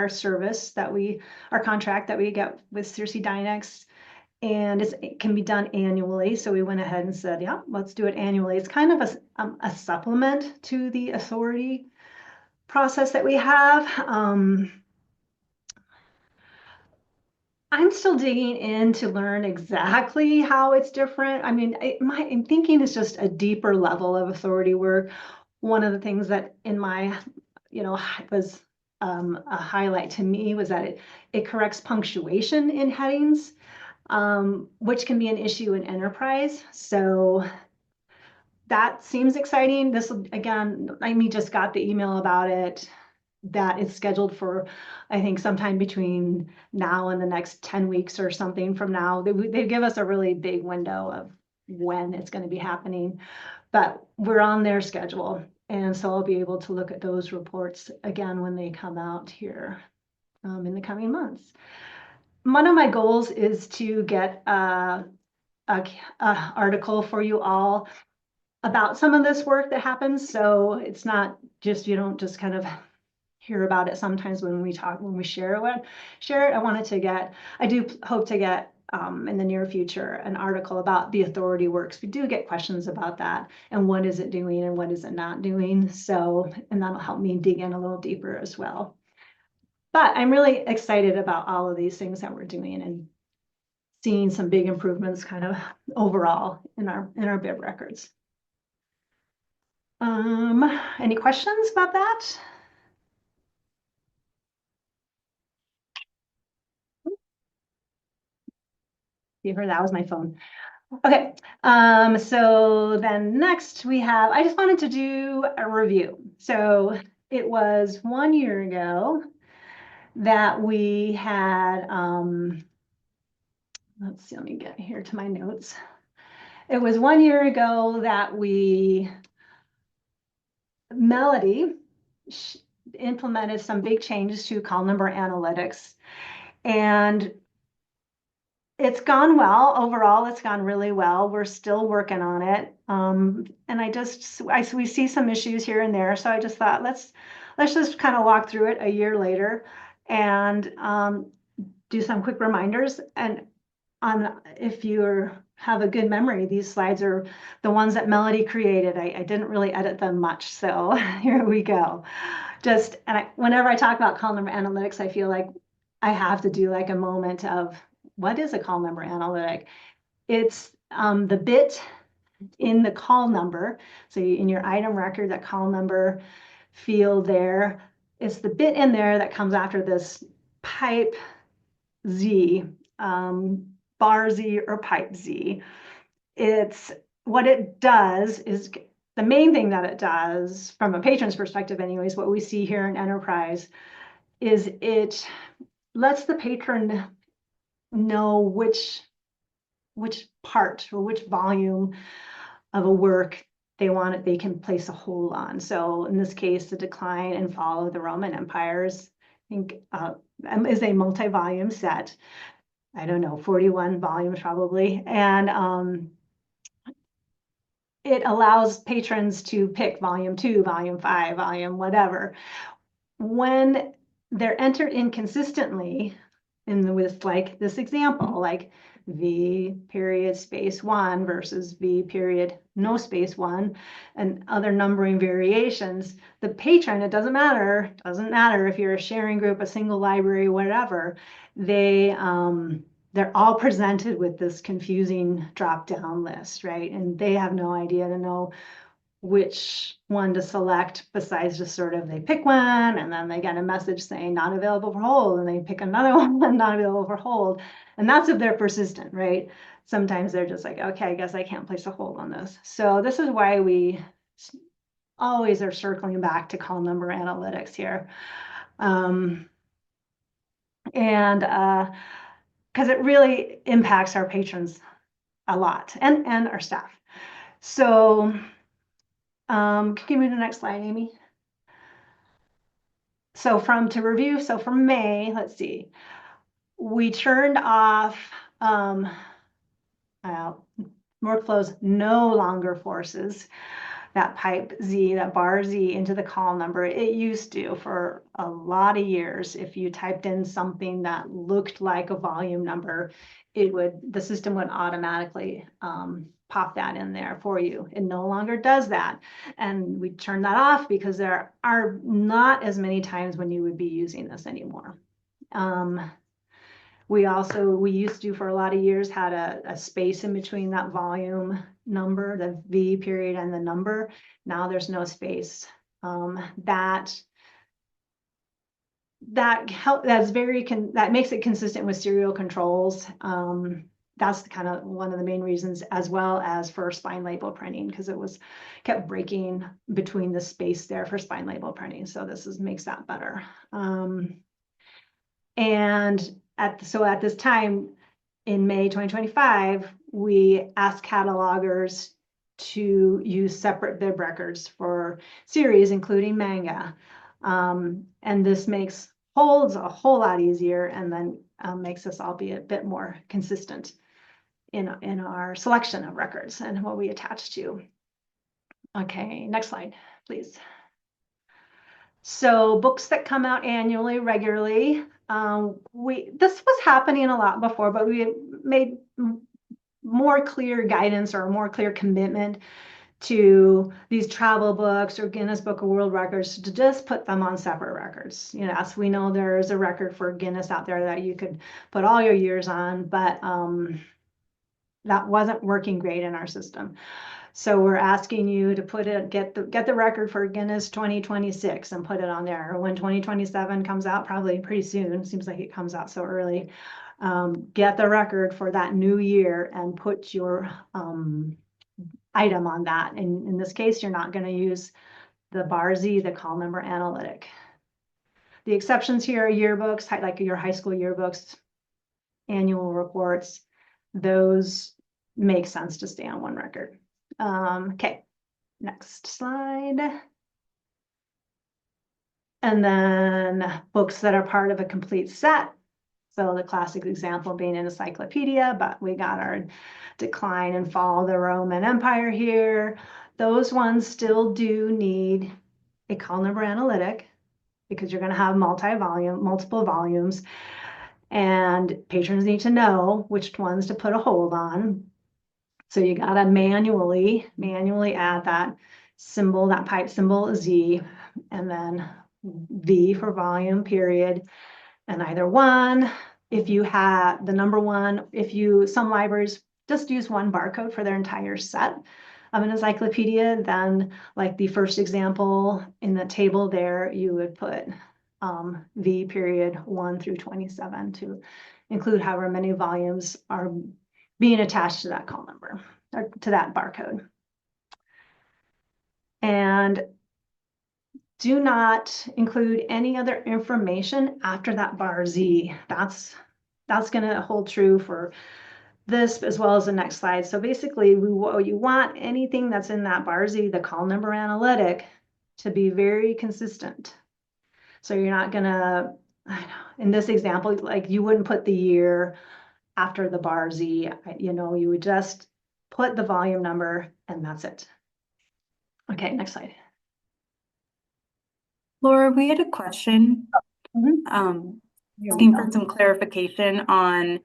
service our contract that we get with Cersei Dynex, and it can be done annually. So we went ahead and said, yeah, let's do it annually. It's kind of a supplement to the authority process that we have. I'm still digging in to learn exactly how it's different. I mean, I'm thinking it's just a deeper level of authority work. One of the things that in my, was a highlight to me was that it corrects punctuation in headings, which can be an issue in enterprise. So that seems exciting. This, again, Amy just got the email about it, that it's scheduled for, I think, sometime between now and the next 10 weeks or something from now. They give us a really big window of when it's going to be happening, but we're on their schedule. And so I'll be able to look at those reports again when they come out here in the coming months. One of my goals is to get a article for you all about some of this work that happens. So it's not just, you don't just kind of hear about it sometimes when we share it. I do hope to get in the near future an article about the authority works. We do get questions about that and what is it doing and what is it not doing. So, and that'll help me dig in a little deeper as well. But I'm really excited about all of these things that we're doing and seeing some big improvements kind of overall in our bib records. Any questions about that? You heard that was my phone. Okay, so then next I just wanted to do a review. So it was 1 year ago that we had, let's see, let me get here to my notes. It was 1 year ago that Melody implemented some big changes to call number analytics, and it's gone well. Overall, it's gone really well. We're still working on it. And we see some issues here and there. So I just thought, let's just kind of walk through it a year later and do some quick reminders. And if you have a good memory, these slides are the ones that Melody created. I didn't really edit them much. So here we go. Whenever I talk about call number analytics, I feel like I have to do like a moment of, what is a call number analytic? It's the bit in the call number. So in your item record, that call number field there, it's the bit in there that comes after this pipe Z, bar Z or pipe Z. What it does is, the main thing that it does from a patron's perspective anyways, what we see here in enterprise is it lets the patron know which part or which volume of a work they can place a hold on. So in this case, the decline and fall of the Roman empires, I think, is a multi-volume set. I don't know, 41 volumes probably. And it allows patrons to pick volume 2, volume 5, volume whatever. When they're entered inconsistently, with like this example, like V period space 1 versus V period no space 1 and other numbering variations, the patron, it doesn't matter if you're a sharing group, a single library, whatever, they're all presented with this confusing drop-down list, right? And they have no idea to know which one to select besides just sort of they pick one and then they get a message saying not available for hold and they pick another one not available for hold. And that's if they're persistent, right? Sometimes they're just like, okay, I guess I can't place a hold on this. So this is why we always are circling back to call number analytics here. Because it really impacts our patrons a lot and our staff. So can you move to the next slide, Amy? So from May, let's see, we turned off workflows no longer forces that pipe Z, that bar Z into the call number. It used to for a lot of years. If you typed in something that looked like a volume number, the system would automatically pop that in there for you. It no longer does that. And we turned that off because there are not as many times when you would be using this anymore. We used to, for a lot of years, had a space in between that volume number, the V period and the number. Now there's no space. That makes it consistent with serial controls. That's kind of one of the main reasons, as well as for spine label printing, because it kept breaking between the space there for spine label printing. So this makes that better. So at this time, in May 2025, we asked catalogers to use separate bib records for series, including manga. And this makes holds a whole lot easier and then makes us all be a bit more consistent in our selection of records and what we attach to. Okay, next slide, please. So books that come out annually, regularly. This was happening a lot before, but we made more clear guidance or a more clear commitment to these travel books or Guinness Book of World Records to just put them on separate records. Yes, we know there's a record for Guinness out there that you could put all your years on, but that wasn't working great in our system. So we're asking you to get the record for Guinness 2026 and put it on there. When 2027 comes out, probably pretty soon, seems like it comes out so early. Get the record for that new year and put your item on that. And in this case, you're not going to use the bar Z, the call number analytic. The exceptions here are yearbooks, like your high school yearbooks, annual reports. Those make sense to stay on one record. Okay, next slide. And then books that are part of a complete set. So the classic example being an encyclopedia, but we got our decline and fall of the Roman Empire here. Those ones still do need a call number analytic because you're going to have multiple volumes, and patrons need to know which ones to put a hold on. So you got to manually add that symbol, that pipe symbol Z, and then V for volume, period, and either one. If you have the number one, some libraries just use one barcode for their entire set of an encyclopedia, then like the first example in the table there, you would put V period 1 through 27 to include however many volumes are being attached to that call number or to that barcode. And do not include any other information after that bar Z. That's going to hold true for this as well as the next slide. So basically, you want anything that's in that bar Z, the call number analytic, to be very consistent. So you're not going to, in this example, like you wouldn't put the year after the bar Z, you would just put the volume number and that's it. Okay, next slide. Laura, we had a question asking for some clarification on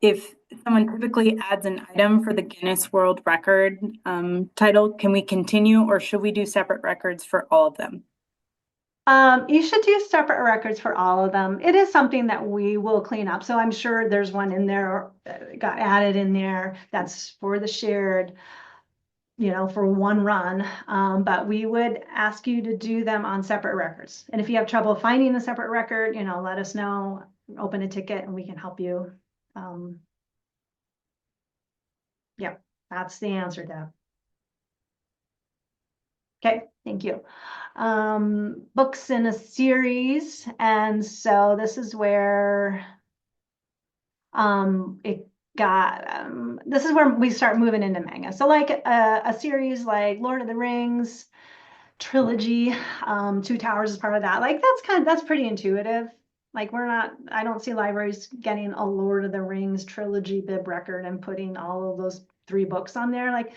if someone typically adds an item for the Guinness World Record title, can we continue, or should we do separate records for all of them? You should do separate records for all of them. It is something that we will clean up. So I'm sure there's one in there, got added in there that's for the shared, for one run. But we would ask you to do them on separate records. And if you have trouble finding a separate record, let us know, open a ticket and we can help you. Yep, that's the answer, Deb. Okay, thank you. Books in a series. And so this is where this is where we start moving into manga. So like a series like Lord of the Rings trilogy, Two Towers is part of that. Like that's pretty intuitive. Like I don't see libraries getting a Lord of the Rings trilogy bib record and putting all of those 3 books on there. Like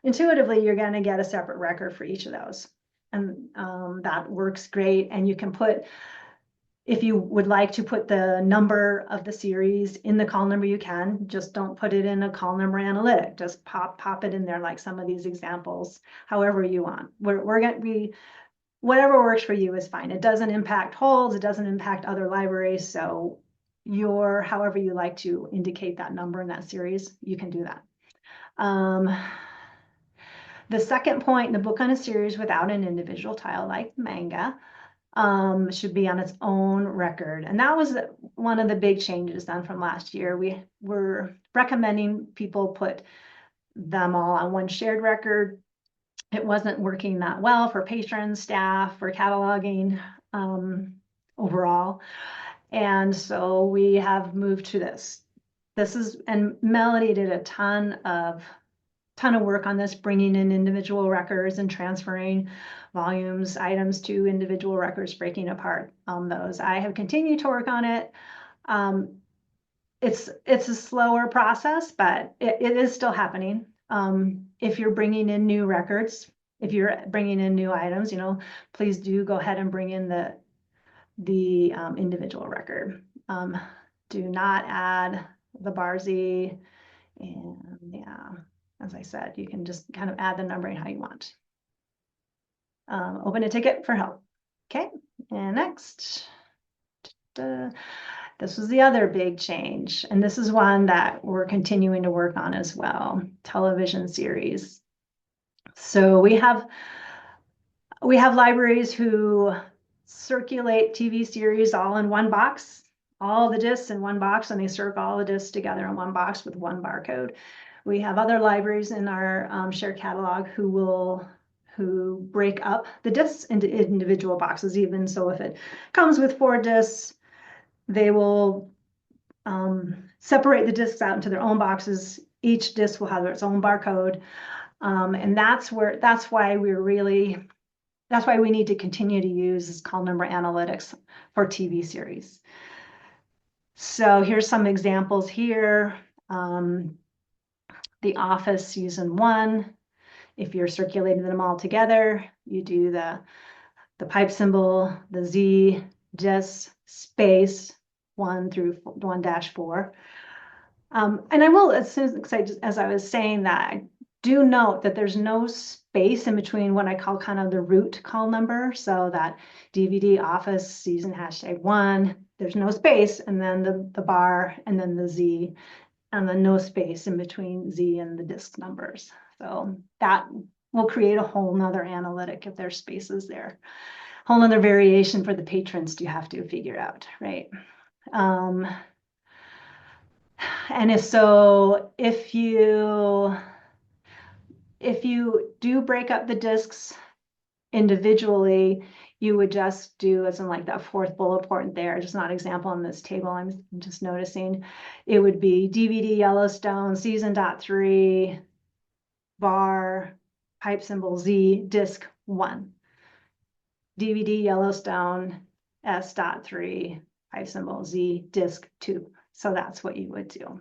intuitively, you're going to get a separate record for each of those. And that works great. And you can put, if you would like to put the number of the series in the call number, you can. Just don't put it in a call number analytic. Just pop it in there like some of these examples, however you want. We're going to be, whatever works for you is fine. It doesn't impact holds. It doesn't impact other libraries. So however you like to indicate that number in that series, you can do that. The second point, the book on a series without an individual tile like manga should be on its own record. And that was one of the big changes done from last year. We were recommending people put them all on one shared record. It wasn't working that well for patrons, staff, for cataloging overall. And so we have moved to this. And Melody did a ton of work on this, bringing in individual records and transferring volumes, items to individual records, breaking apart those. I have continued to work on it. It's a slower process, but it is still happening. If you're bringing in new records, if you're bringing in new items, please do go ahead and bring in the individual record. Do not add the Barzi, and yeah. As I said, you can just kind of add the numbering how you want. Open a ticket for help. Okay, and next. This was the other big change, and this is one that we're continuing to work on as well, television series. So we have libraries who circulate TV series all in one box, all the discs in one box, and they circle all the discs together in one box with one barcode. We have other libraries in our shared catalog who break up the discs into individual boxes. Even so, if it comes with 4 discs, they will separate the discs out into their own boxes. Each disc will have its own barcode, and that's why we need to continue to use this call number analytics for TV series. So here's some examples here. The Office season 1, if you're circulating them all together, you do the pipe symbol, the Z, disc, space, 1 through 1-4. And I will, as I was saying that, I do note that there's no space in between what I call kind of the root call number. So that DVD Office season #1, there's no space, and then the bar, and then the Z, and then no space in between Z and the disc numbers. So that will create a whole nother analytic if there's spaces there. Whole nother variation for the patrons to have to figure out, right? And if you do break up the discs individually, you would just do, as in like that 4th bullet point there, just not example on this table, I'm just noticing, it would be DVD Yellowstone, season.3, bar, pipe symbol Z, disc 1. DVD Yellowstone, S.3, pipe symbol Z, disc 2. So that's what you would do.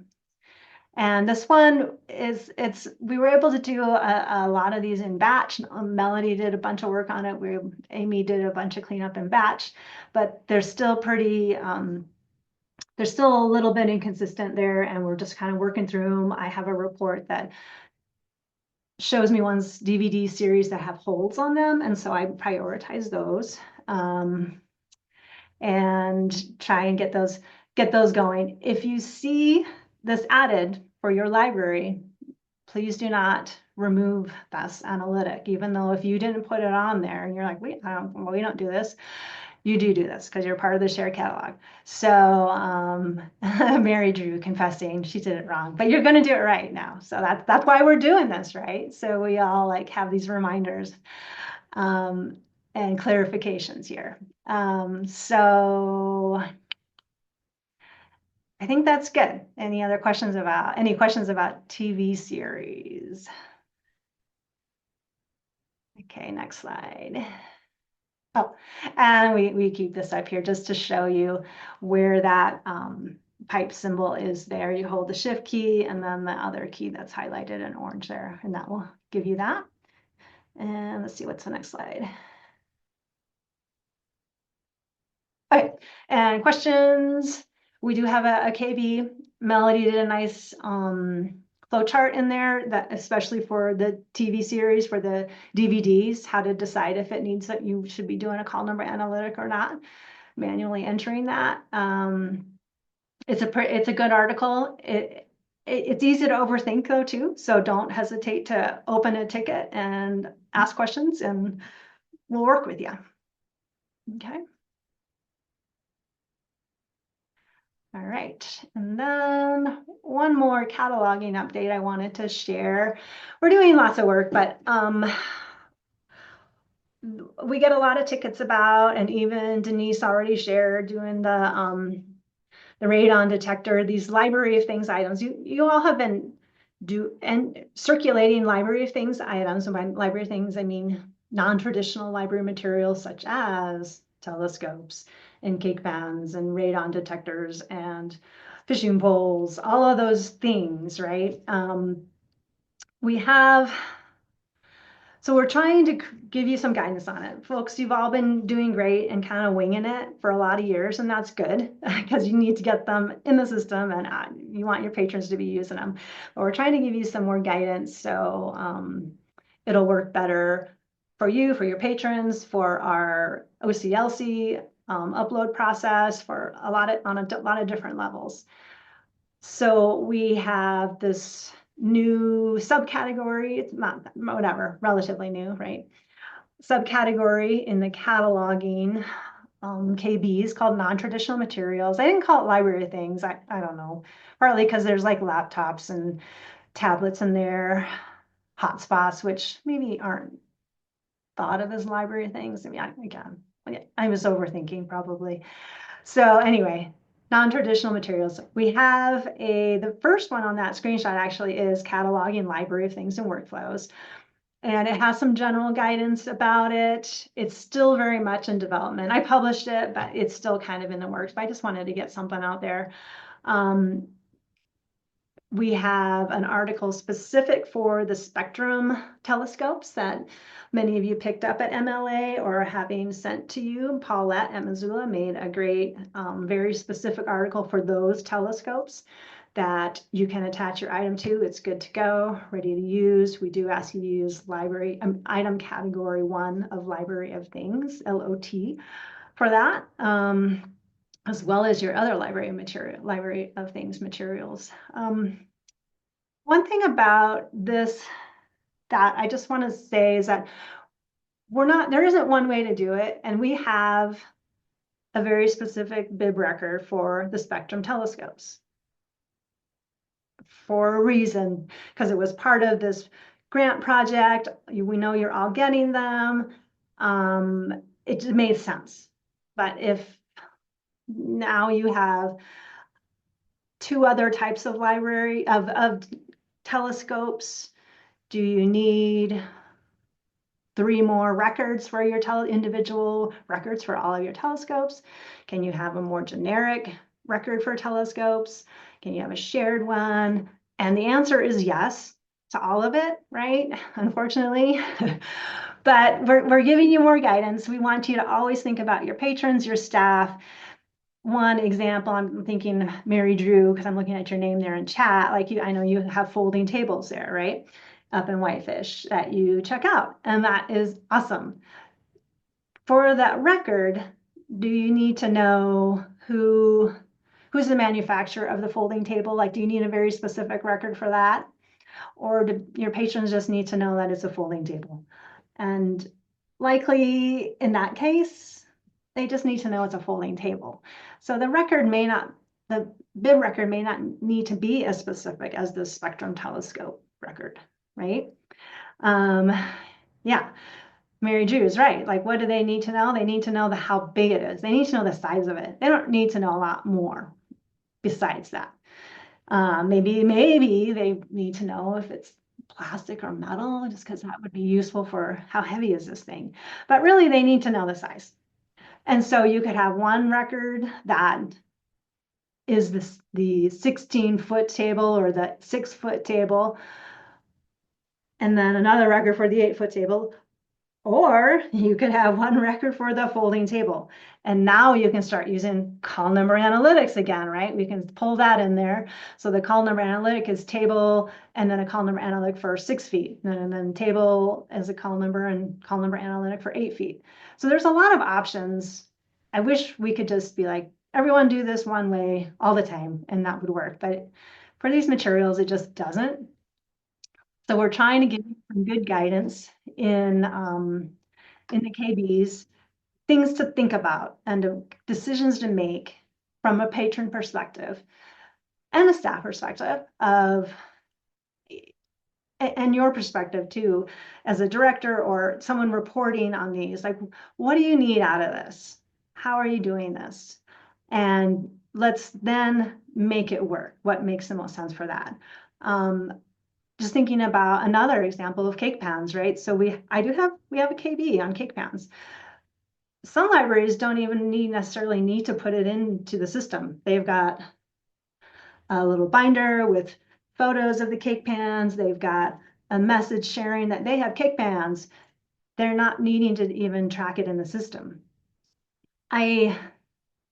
And this one we were able to do a lot of these in batch. Melody did a bunch of work on it. Amy did a bunch of cleanup in batch, but they're still pretty they're still a little bit inconsistent there, and we're just kind of working through them. I have a report that shows me ones DVD series that have holds on them, and so I prioritize those. And try and get those going. If you see this added for your library, please do not remove this analytic, even though if you didn't put it on there and you're like, we don't do this, you do this because you're part of the shared catalog. So Mary Drew confessing she did it wrong, but you're going to do it right now. So that's why we're doing this, right? So we all like have these reminders and clarifications here. So I think that's good. Any questions about TV series? Okay, next slide. Oh, and we keep this up here just to show you where that pipe symbol is there. You hold the shift key and then the other key that's highlighted in orange there, and that will give you that. And let's see, what's the next slide? Okay, and questions. We do have a KB. Melody did a nice flow chart in there, that especially for the TV series, for the DVDs, how to decide if it needs that you should be doing a call number analytic or not, manually entering that. It's a good article. It's easy to overthink though too, so don't hesitate to open a ticket and ask questions, and we'll work with you. Okay. All right, and then one more cataloging update I wanted to share. We're doing lots of work, but we get a lot of tickets about, and even Denise already shared doing the radon detector, these library of things items. You all have been circulating library of things items, and by library of things I mean non-traditional library materials such as telescopes and cake bands and radon detectors and fishing poles, all of those things, right? So we're trying to give you some guidance on it. Folks, you've all been doing great and kind of winging it for a lot of years, and that's good because you need to get them in the system and you want your patrons to be using them. But we're trying to give you some more guidance so it'll work better for you, for your patrons, for our OCLC upload process, for on a lot of different levels. So we have this new subcategory. It's not whatever, relatively new, right? Subcategory in the cataloging KBs called non-traditional materials. I didn't call it library things. I don't know, partly because there's like laptops and tablets in there, hotspots, which maybe aren't thought of as library things. I mean, again, I was overthinking probably. So anyway, non-traditional materials. We have the first one on that screenshot actually is cataloging library of things and workflows. And it has some general guidance about it. It's still very much in development. I published it, but it's still kind of in the works. But I just wanted to get something out there. We have an article specific for the spectrum telescopes that many of you picked up at MLA or are having sent to you. Paulette at Missoula made a great, very specific article for those telescopes that you can attach your item to. It's good to go, ready to use. We do ask you to use library item category 1 of library of things, LOT, for that. As well as your other library of things materials. One thing about this that I just want to say is that there isn't one way to do it, and we have a very specific bib record for the spectrum telescopes for a reason, because it was part of this grant project. We know you're all getting them. It just made sense. But if now you have 2 other types of library of telescopes, do you need 3 more records for your individual records for all of your telescopes? Can you have a more generic record for telescopes? Can you have a shared one? And the answer is yes to all of it, right? Unfortunately. But we're giving you more guidance. We want you to always think about your patrons, your staff, one example, I'm thinking Mary Drew, because I'm looking at your name there in chat, like I know you have folding tables there, right? Up in Whitefish that you check out, and that is awesome. For that record, do you need to know who's the manufacturer of the folding table? Like, do you need a very specific record for that? Or do your patrons just need to know that it's a folding table? And likely in that case, they just need to know it's a folding table. So the bib record may not need to be as specific as the spectrum telescope record, right? Yeah, Mary Drew is right. Like, what do they need to know? They need to know how big it is. They need to know the size of it. They don't need to know a lot more besides that. Maybe they need to know if it's plastic or metal, just because that would be useful for how heavy is this thing. But really, they need to know the size. And so you could have one record that is the 16-foot table or the 6-foot table, and then another record for the 8-foot table. Or you could have one record for the folding table. And now you can start using call number analytics again, right? We can pull that in there. So the call number analytic is table and then a call number analytic for 6 feet. And then table as a call number and call number analytic for 8 feet. So there's a lot of options. I wish we could just be like, everyone do this one way all the time, and that would work. But for these materials, it just doesn't. So we're trying to give you some good guidance in the KBs, things to think about and decisions to make from a patron perspective and a staff perspective and your perspective too, as a director or someone reporting on these. Like, what do you need out of this? How are you doing this? And let's then make it work. What makes the most sense for that? Just thinking about another example of cake pans, right? So we have a KB on cake pans. Some libraries don't even necessarily need to put it into the system. They've got a little binder with photos of the cake pans. They've got a message sharing that they have cake pans. They're not needing to even track it in the system.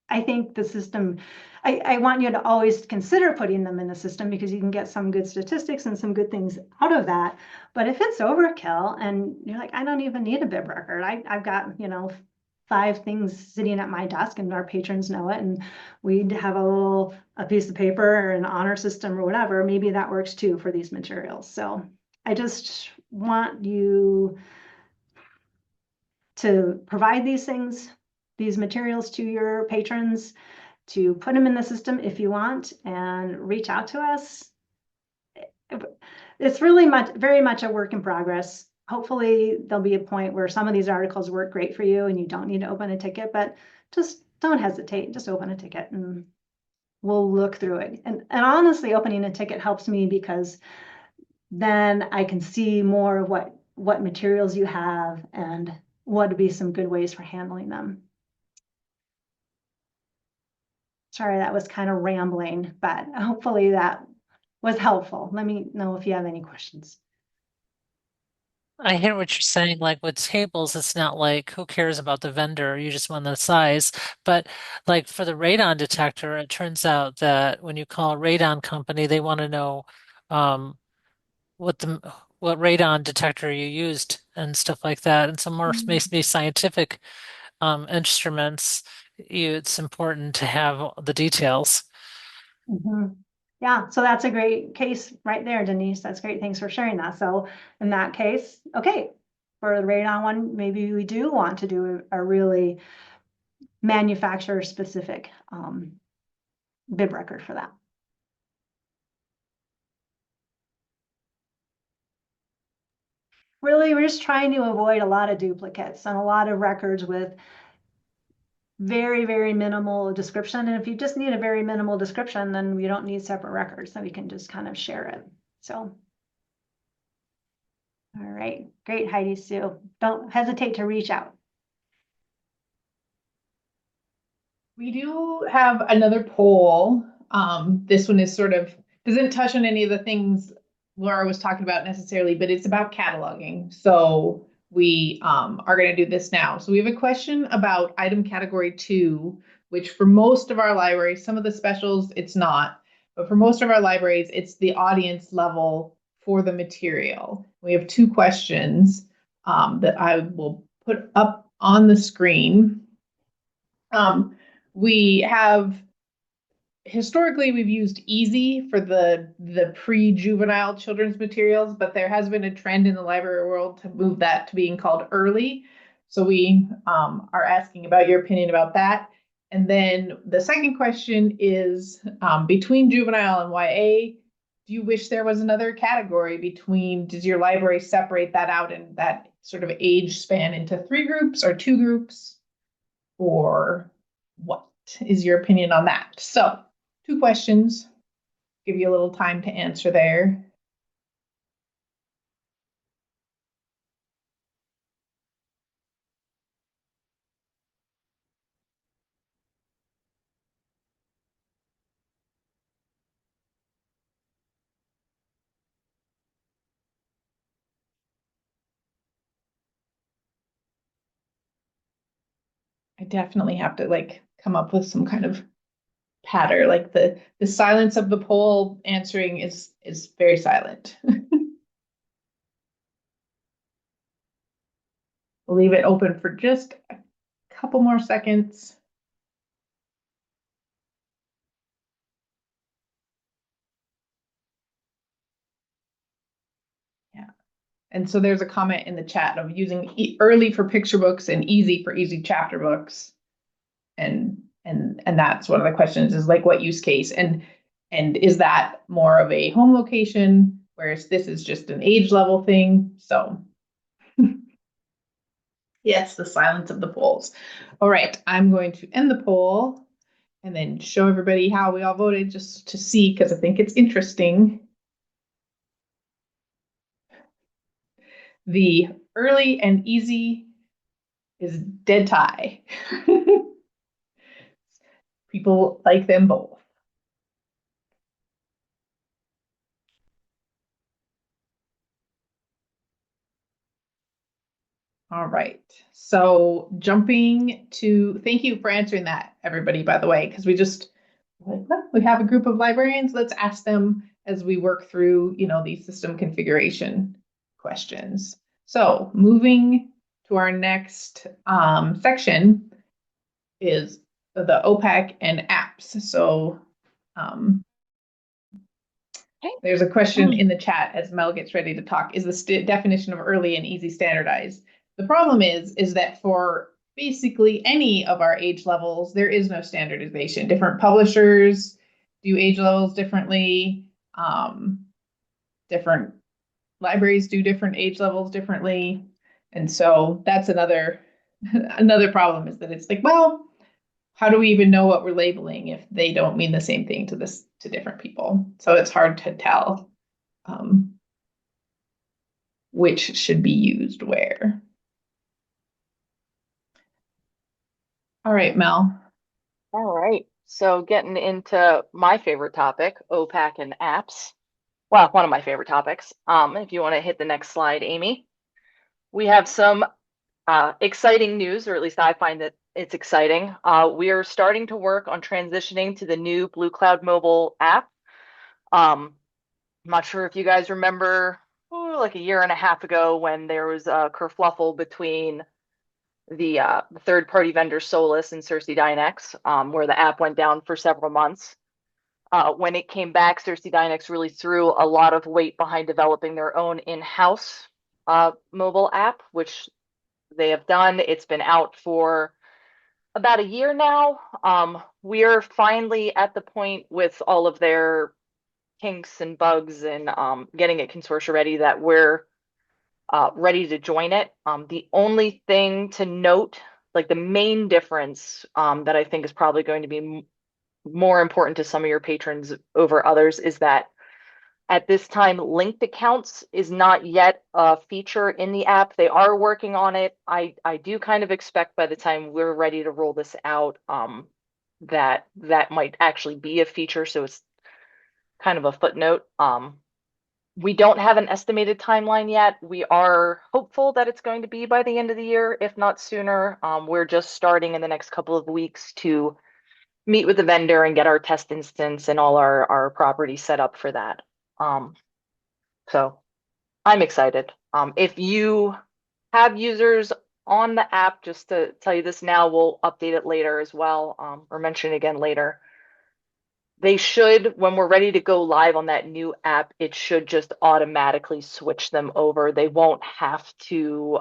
I think the system, I want you to always consider putting them in the system because you can get some good statistics and some good things out of that. But if it's overkill and you're like, I don't even need a bib record. I've got, 5 things sitting at my desk and our patrons know it. And we'd have a piece of paper or an honor system or whatever. Maybe that works too for these materials. So I just want you to provide these things, these materials to your patrons, to put them in the system if you want, and reach out to us. It's really very much a work in progress. Hopefully there'll be a point where some of these articles work great for you and you don't need to open a ticket, but just don't hesitate, just open a ticket and we'll look through it. And honestly, opening a ticket helps me because then I can see more of what materials you have and what would be some good ways for handling them. Sorry, that was kind of rambling, but hopefully that was helpful. Let me know if you have any questions. I hear what you're saying. Like with tables, it's not like who cares about the vendor, you just want the size. But like for the radon detector, it turns out that when you call a radon company, they want to know um, what radon detector you used and stuff like that. And some more maybe scientific instruments, it's important to have the details. Mm-hmm. Yeah, so that's a great case right there, Denise. That's great. Thanks for sharing that. So in that case, okay, for the radon one, maybe we do want to do a really manufacturer specific bib record for that. Really, we're just trying to avoid a lot of duplicates and a lot of records with very, very minimal description. And if you just need a very minimal description, then we don't need separate records, then we can just kind of share it. So, all right, great, Heidi Sue. Don't hesitate to reach out. We do have another poll. This one is doesn't touch on any of the things Laura was talking about necessarily, but it's about cataloging. So we are going to do this now. So we have a question about item category 2, which for most of our libraries, some of the specials, it's not, but for most of our libraries, it's the audience level for the material. We have 2 questions that I will put up on the screen. We have historically we've used easy for the pre-juvenile children's materials, but there has been a trend in the library world to move that to being called early. So we are asking about your opinion about that. And then the second question is between juvenile and YA, do you wish there was another category between, does your library separate that out in that sort of age span into 3 groups or 2 groups? Or what is your opinion on that? So 2 questions, give you a little time to answer there. I definitely have to like come up with some kind of pattern. Like the silence of the poll answering is very silent. We'll leave it open for just a couple more seconds. Yeah. And so there's a comment in the chat of using early for picture books and easy for easy chapter books. And that's one of the questions is like what use case and is that more of a home location, whereas this is just an age level thing. So yes, the silence of the polls. All right, I'm going to end the poll and then show everybody how we all voted just to see, because I think it's interesting. The early and easy is dead tie. People like them both. All right. So jumping to, thank you for answering that, everybody, by the way, because we have a group of librarians. Let's ask them as we work through, these system configuration questions. So moving to our next section is the OPAC and apps. So there's a question in the chat as Mel gets ready to talk. Is the definition of early and easy standardized? The problem is that for basically any of our age levels, there is no standardization. Different publishers do age levels differently. Different libraries do different age levels differently. And so that's another problem is that it's like, well, how do we even know what we're labeling if they don't mean the same thing to different people? So it's hard to tell which should be used where. All right, Mel. All right. So getting into my favorite topic, OPAC and apps. Well, one of my favorite topics. If you want to hit the next slide, Amy. We have some exciting news, or at least I find that it's exciting. We are starting to work on transitioning to the new BLUEcloud mobile app. I'm not sure if you guys remember, like a year and a half ago when there was a kerfluffle between the third-party vendor Solus and Cersei Dynex, where the app went down for several months. When it came back, Cersei Dynex really threw a lot of weight behind developing their own in-house mobile app, which they have done. It's been out for about a year now. We are finally at the point with all of their kinks and bugs and getting it consortia ready that we're ready to join it. The only thing to note, like the main difference that I think is probably going to be more important to some of your patrons over others is that at this time, linked accounts is not yet a feature in the app. They are working on it. I do kind of expect by the time we're ready to roll this out, that might actually be a feature. So it's kind of a footnote. We don't have an estimated timeline yet. We are hopeful that it's going to be by the end of the year, if not sooner. We're just starting in the next couple of weeks to meet with the vendor and get our test instance and all our property set up for that. So I'm excited. If you have users on the app, just to tell you this now, we'll update it later as well, or mention it again later. They should, when we're ready to go live on that new app, it should just automatically switch them over. They won't have to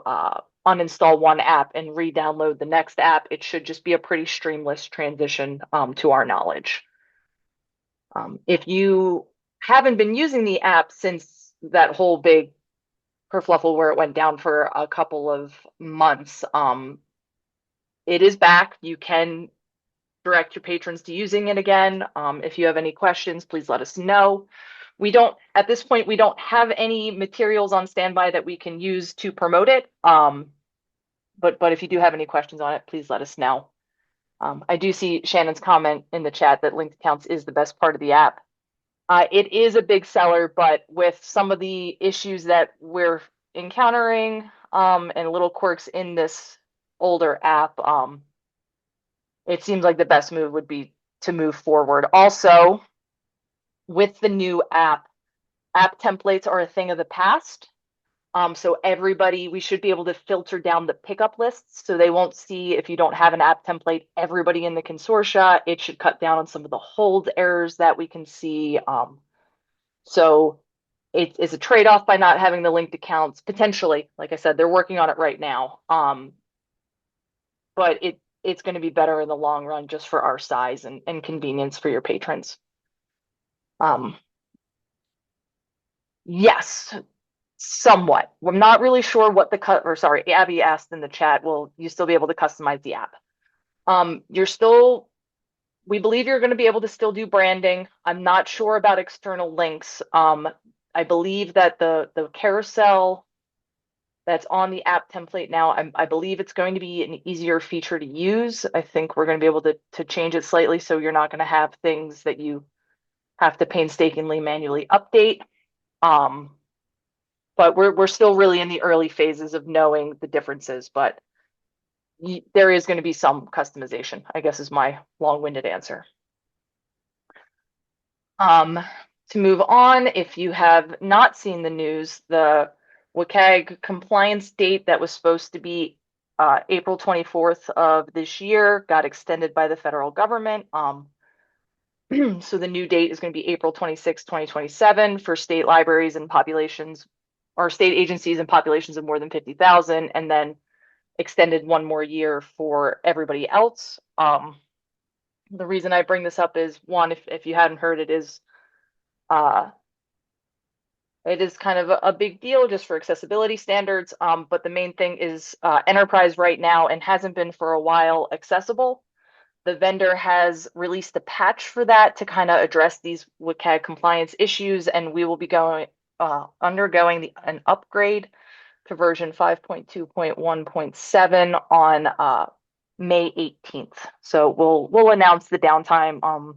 uninstall one app and re-download the next app. It should just be a pretty streamless transition to our knowledge. If you haven't been using the app since that whole big kerfluffle where it went down for a couple of months, it is back. You can direct your patrons to using it again. If you have any questions, please let us know. At this point, we don't have any materials on standby that we can use to promote it. But if you do have any questions on it, please let us know. I do see Shannon's comment in the chat that linked accounts is the best part of the app. It is a big seller, but with some of the issues that we're encountering and little quirks in this older app, it seems like the best move would be to move forward. Also, with the new app templates are a thing of the past. So we should be able to filter down the pickup lists so they won't see if you don't have an app template, everybody in the consortia. It should cut down on some of the hold errors that we can see. So it is a trade-off by not having the linked accounts, potentially. Like I said, they're working on it right now. But it's going to be better in the long run just for our size and convenience for your patrons. Yes, somewhat. I'm not really sure what Abby asked in the chat, will you still be able to customize the app? We believe you're going to be able to still do branding. I'm not sure about external links. I believe that the carousel that's on the app template now, I believe it's going to be an easier feature to use. I think we're going to be able to change it slightly so you're not going to have things that you have to painstakingly manually update. But we're still really in the early phases of knowing the differences, but there is going to be some customization, I guess is my long-winded answer. To move on, if you have not seen the news, the WCAG compliance date that was supposed to be April 24th of this year got extended by the federal government. So the new date is going to be April 26, 2027 for state libraries and populations, or state agencies and populations of more than 50,000, and then extended one more year for everybody else. The reason I bring this up is, one, if you hadn't heard, it is kind of a big deal just for accessibility standards. But the main thing is enterprise right now, and hasn't been for a while, accessible. The vendor has released a patch for that to kind of address these WCAG compliance issues, and we will be undergoing an upgrade to version 5.2.1.7 on May 18th. So we'll announce the downtime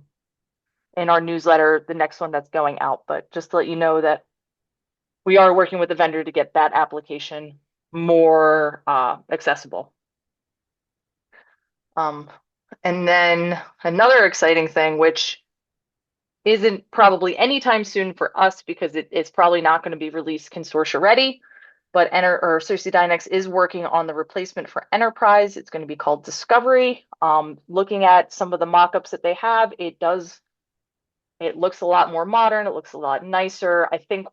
in our newsletter, the next one that's going out. But just to let you know that we are working with the vendor to get that application more accessible. And then another exciting thing, which isn't probably anytime soon for us because it's probably not going to be released consortia ready, but Cersei Dynex is working on the replacement for Enterprise. It's going to be called Discovery. Looking at some of the mock-ups that they have, it looks a lot more modern. It looks a lot nicer. I think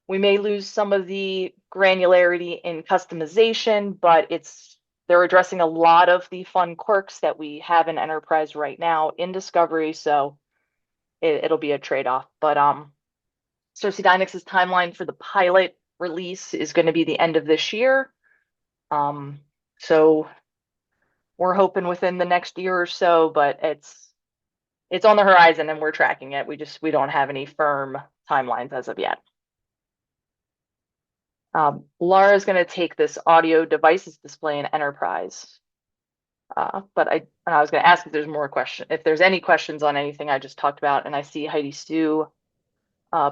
we may lose some of the granularity in customization, but they're addressing a lot of the fun quirks that we have in Enterprise right now in Discovery, so it'll be a trade-off. But Cersei Dynex's timeline for the pilot release is going to be the end of this year. So we're hoping within the next year or so, but it's on the horizon and we're tracking it. We don't have any firm timelines as of yet. Laura's going to take this audio devices display in Enterprise. But I was going to ask if there's any questions on anything I just talked about, and I see Heidi Sue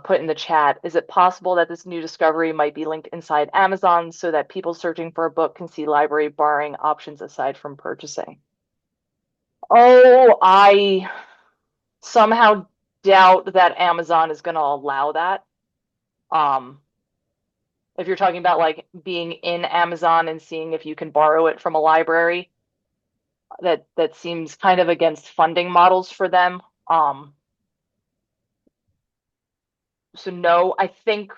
put in the chat, is it possible that this new discovery might be linked inside Amazon so that people searching for a book can see library borrowing options aside from purchasing? Oh, I somehow doubt that Amazon is going to allow that. If you're talking about like being in Amazon and seeing if you can borrow it from a library, that seems kind of against funding models for them. So no, I think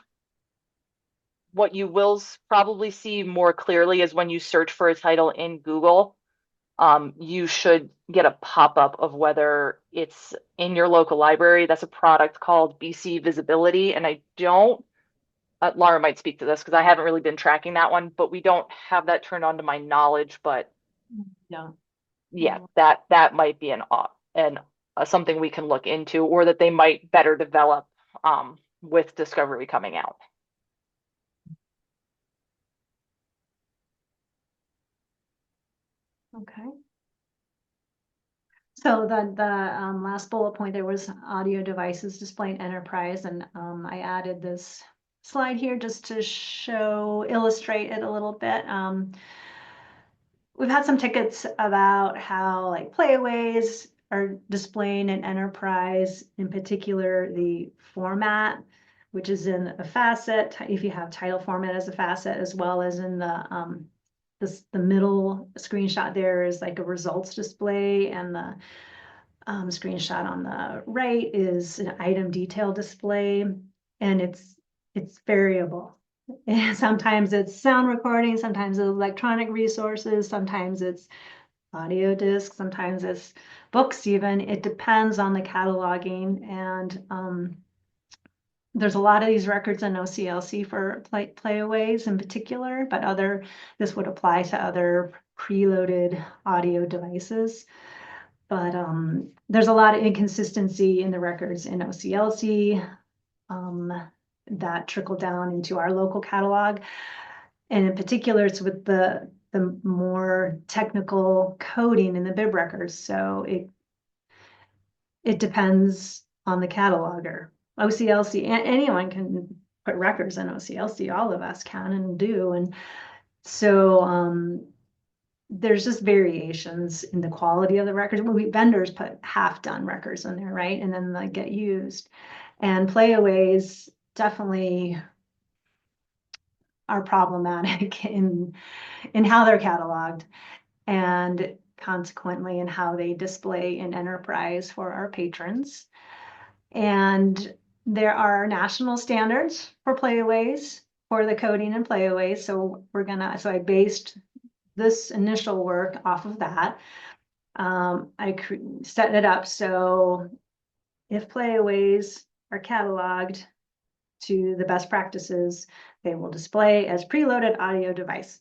what you will probably see more clearly is when you search for a title in Google, you should get a pop-up of whether it's in your local library. That's a product called BC Visibility, and I don't, Laura might speak to this because I haven't really been tracking that one, but we don't have that turned on to my knowledge. But No. yeah, that might be something we can look into, or that they might better develop with Discovery coming out. Okay. So the last bullet point there was audio devices displaying enterprise, and I added this slide here just to illustrate it a little bit. We've had some tickets about how like playaways are displaying an enterprise, in particular the format, which is in a facet, if you have title format as a facet, as well as in the middle screenshot there is like a results display, and the screenshot on the right is an item detail display, and it's variable. And sometimes it's sound recording, sometimes it's electronic resources, sometimes it's audio discs, sometimes it's books even. It depends on the cataloging, and there's a lot of these records in OCLC for playaways in particular, but this would apply to other preloaded audio devices. But there's a lot of inconsistency in the records in OCLC that trickle down into our local catalog. And in particular, it's with the more technical coding in the bib records. So it depends on the cataloger. OCLC, anyone can put records in OCLC, all of us can and do. And so there's just variations in the quality of the records. Vendors put half-done records in there, right? And then they get used. And playaways definitely are problematic in how they're cataloged, and consequently in how they display in enterprise for our patrons. And there are national standards for playaways, for the coding and playaways. So I based this initial work off of that. I set it up so if playaways are cataloged to the best practices, they will display as preloaded audio device.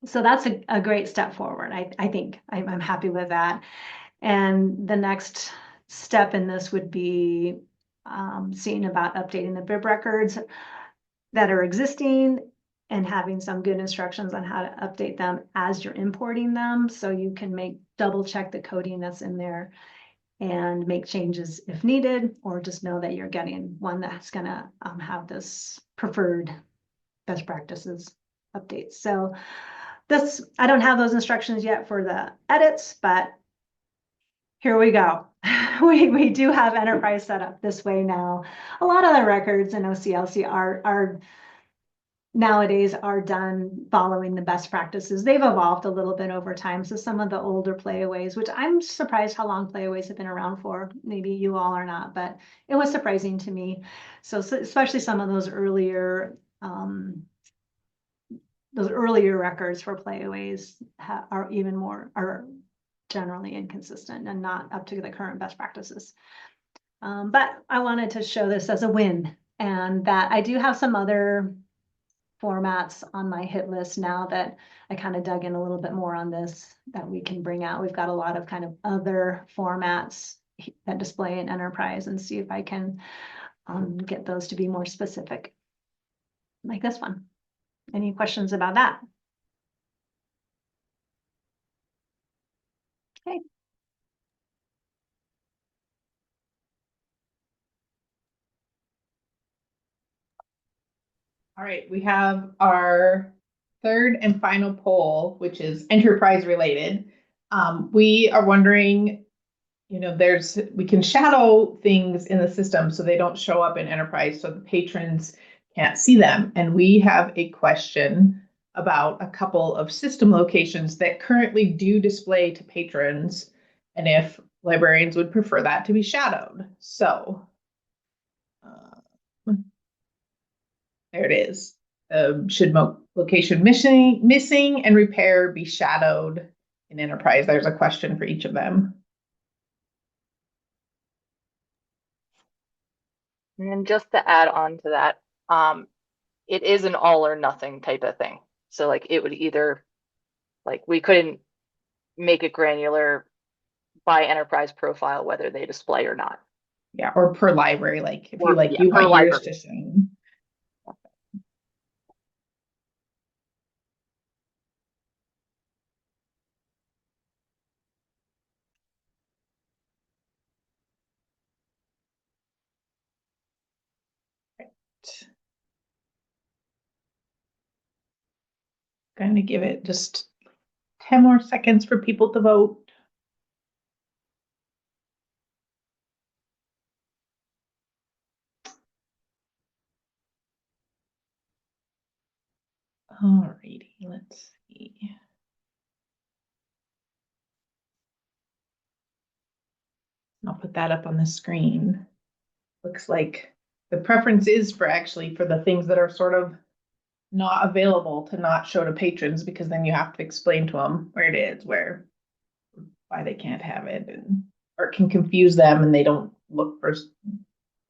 So that's a great step forward. I think I'm happy with that. And the next step in this would be seeing about updating the bib records that are existing and having some good instructions on how to update them as you're importing them, so you can double check the coding that's in there and make changes if needed, or just know that you're getting one that's gonna have this preferred best practices updates. So I don't have those instructions yet for the edits, but here we go. We do have enterprise set up this way now. A lot of the records in OCLC are nowadays are done following the best practices. They've evolved a little bit over time. So some of the older playaways, which I'm surprised how long playaways have been around for, maybe you all are not, but it was surprising to me. So especially some of those earlier records for playaways are generally inconsistent and not up to the current best practices. But I wanted to show this as a win, and that I do have some other formats on my hit list now that I kind of dug in a little bit more on this that we can bring out. We've got a lot of kind of other formats that display in enterprise, and see if I can get those to be more specific, like this one. Any questions about that? Okay. All right, we have our third and final poll, which is enterprise related. We are wondering, we can shadow things in the system so they don't show up in enterprise so the patrons can't see them. And we have a question about a couple of system locations that currently do display to patrons and if librarians would prefer that to be shadowed. So there it is. Should location missing and repair be shadowed in enterprise? There's a question for each of them. And then just to add on to that, it is an all or nothing type of thing. So like it would either, like we couldn't make it granular by enterprise profile, whether they display or not. Yeah, or per library, like if Or, you like yeah, you per want yours library. to sing. Going to give it just 10 more seconds for people to vote. Alrighty, let's see. I'll put that up on the screen. Looks like the preference is for actually for the things that are sort of not available to not show to patrons because then you have to explain to them where it is, why they can't have it, and or it can confuse them and they don't look for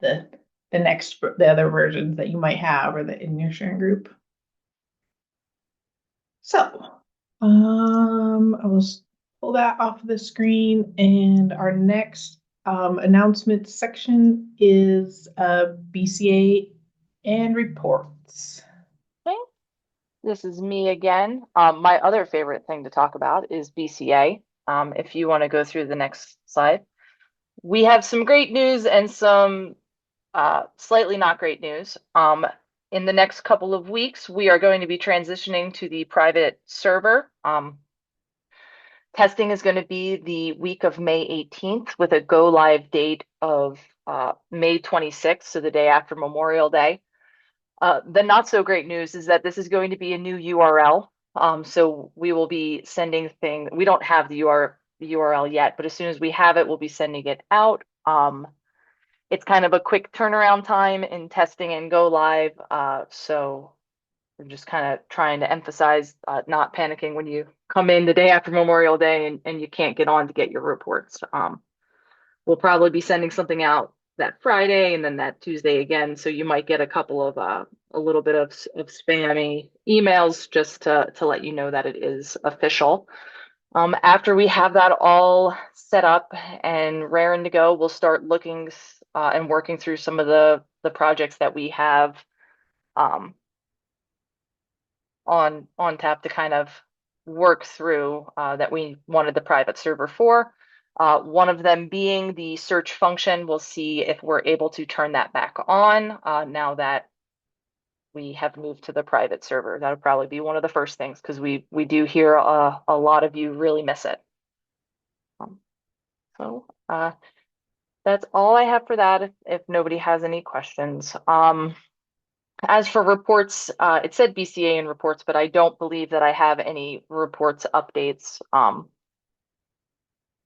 the the other versions that you might have or that in your sharing group. So I will pull that off the screen, and our next announcement section is BCA and reports. Okay. This is me again. My other favorite thing to talk about is BCA. If you want to go through the next slide. We have some great news and some slightly not great news. In the next couple of weeks, we are going to be transitioning to the private server. Testing is going to be the week of May 18th with a go live date of May 26th, so the day after Memorial Day. The not so great news is that this is going to be a new URL. So we will be sending things. We don't have the URL yet, but as soon as we have it, we'll be sending it out. It's kind of a quick turnaround time in testing and go live. So we're just kind of trying to emphasize not panicking when you come in the day after Memorial Day and you can't get on to get your reports. We'll probably be sending something out that Friday and then that Tuesday again. So you might get a couple of a little bit of spammy emails just to let you know that it is official. After we have that all set up and raring to go, we'll start looking and working through some of the projects that we have on tap to kind of work through that we wanted the private server for. One of them being the search function. We'll see if we're able to turn that back on now that we have moved to the private server. That'll probably be one of the first things because we do hear a lot of you really miss it. So that's all I have for that if nobody has any questions. As for reports, it said BCA and reports, but I don't believe that I have any reports updates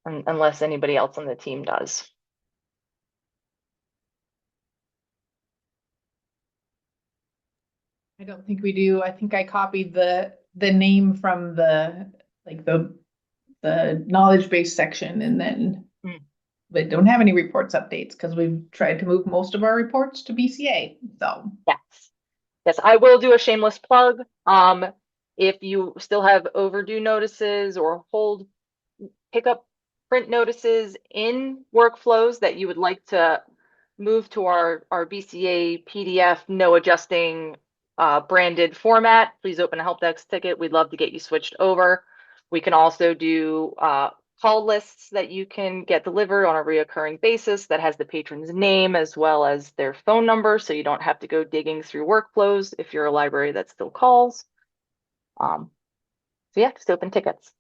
unless anybody else on the team does. I don't think we do. I think I copied the name from the knowledge base section and then but don't have any reports updates because we've tried to move most of our reports to BCA. So yes, I will do a shameless plug. If you still have overdue notices or hold pickup print notices in workflows that you would like to move to our BCA PDF, no adjusting branded format, please open a help desk ticket. We'd love to get you switched over. We can also do call lists that you can get delivered on a reoccurring basis that has the patron's name as well as their phone number, so you don't have to go digging through workflows if you're a library that still calls. So yeah, just open tickets.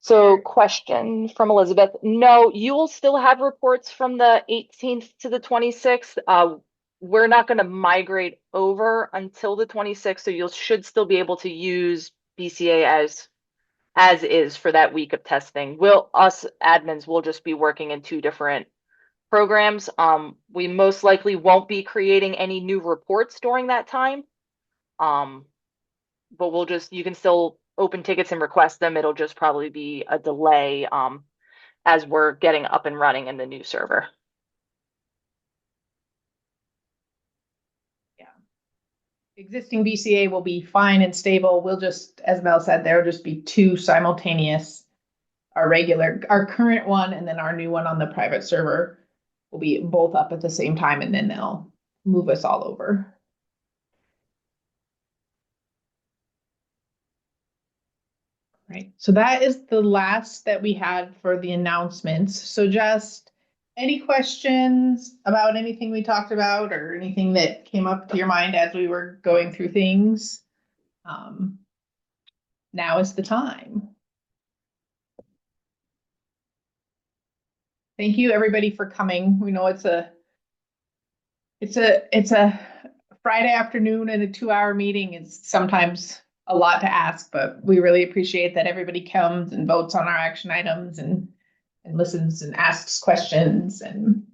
So question from Elizabeth. No, you will still have reports from the 18th to the 26th. We're not going to migrate over until the 26th, so you should still be able to use BCA as is for that week of testing. Us admins will just be working in two different programs. We most likely won't be creating any new reports during that time. But you can still open tickets and request them. It'll just probably be a delay as we're getting up and running in the new server. Yeah. Existing BCA will be fine and stable. We'll just, as Mel said, there'll just be two simultaneous, our current one and then our new one on the private server will be both up at the same time, and then they'll move us all over. Right. So that is the last that we had for the announcements. So just any questions about anything we talked about or anything that came up to your mind as we were going through things? Now is the time. Thank you everybody for coming. We know it's a Friday afternoon and a 2-hour meeting is sometimes a lot to ask, but we really appreciate that everybody comes and votes on our action items and listens and asks questions. And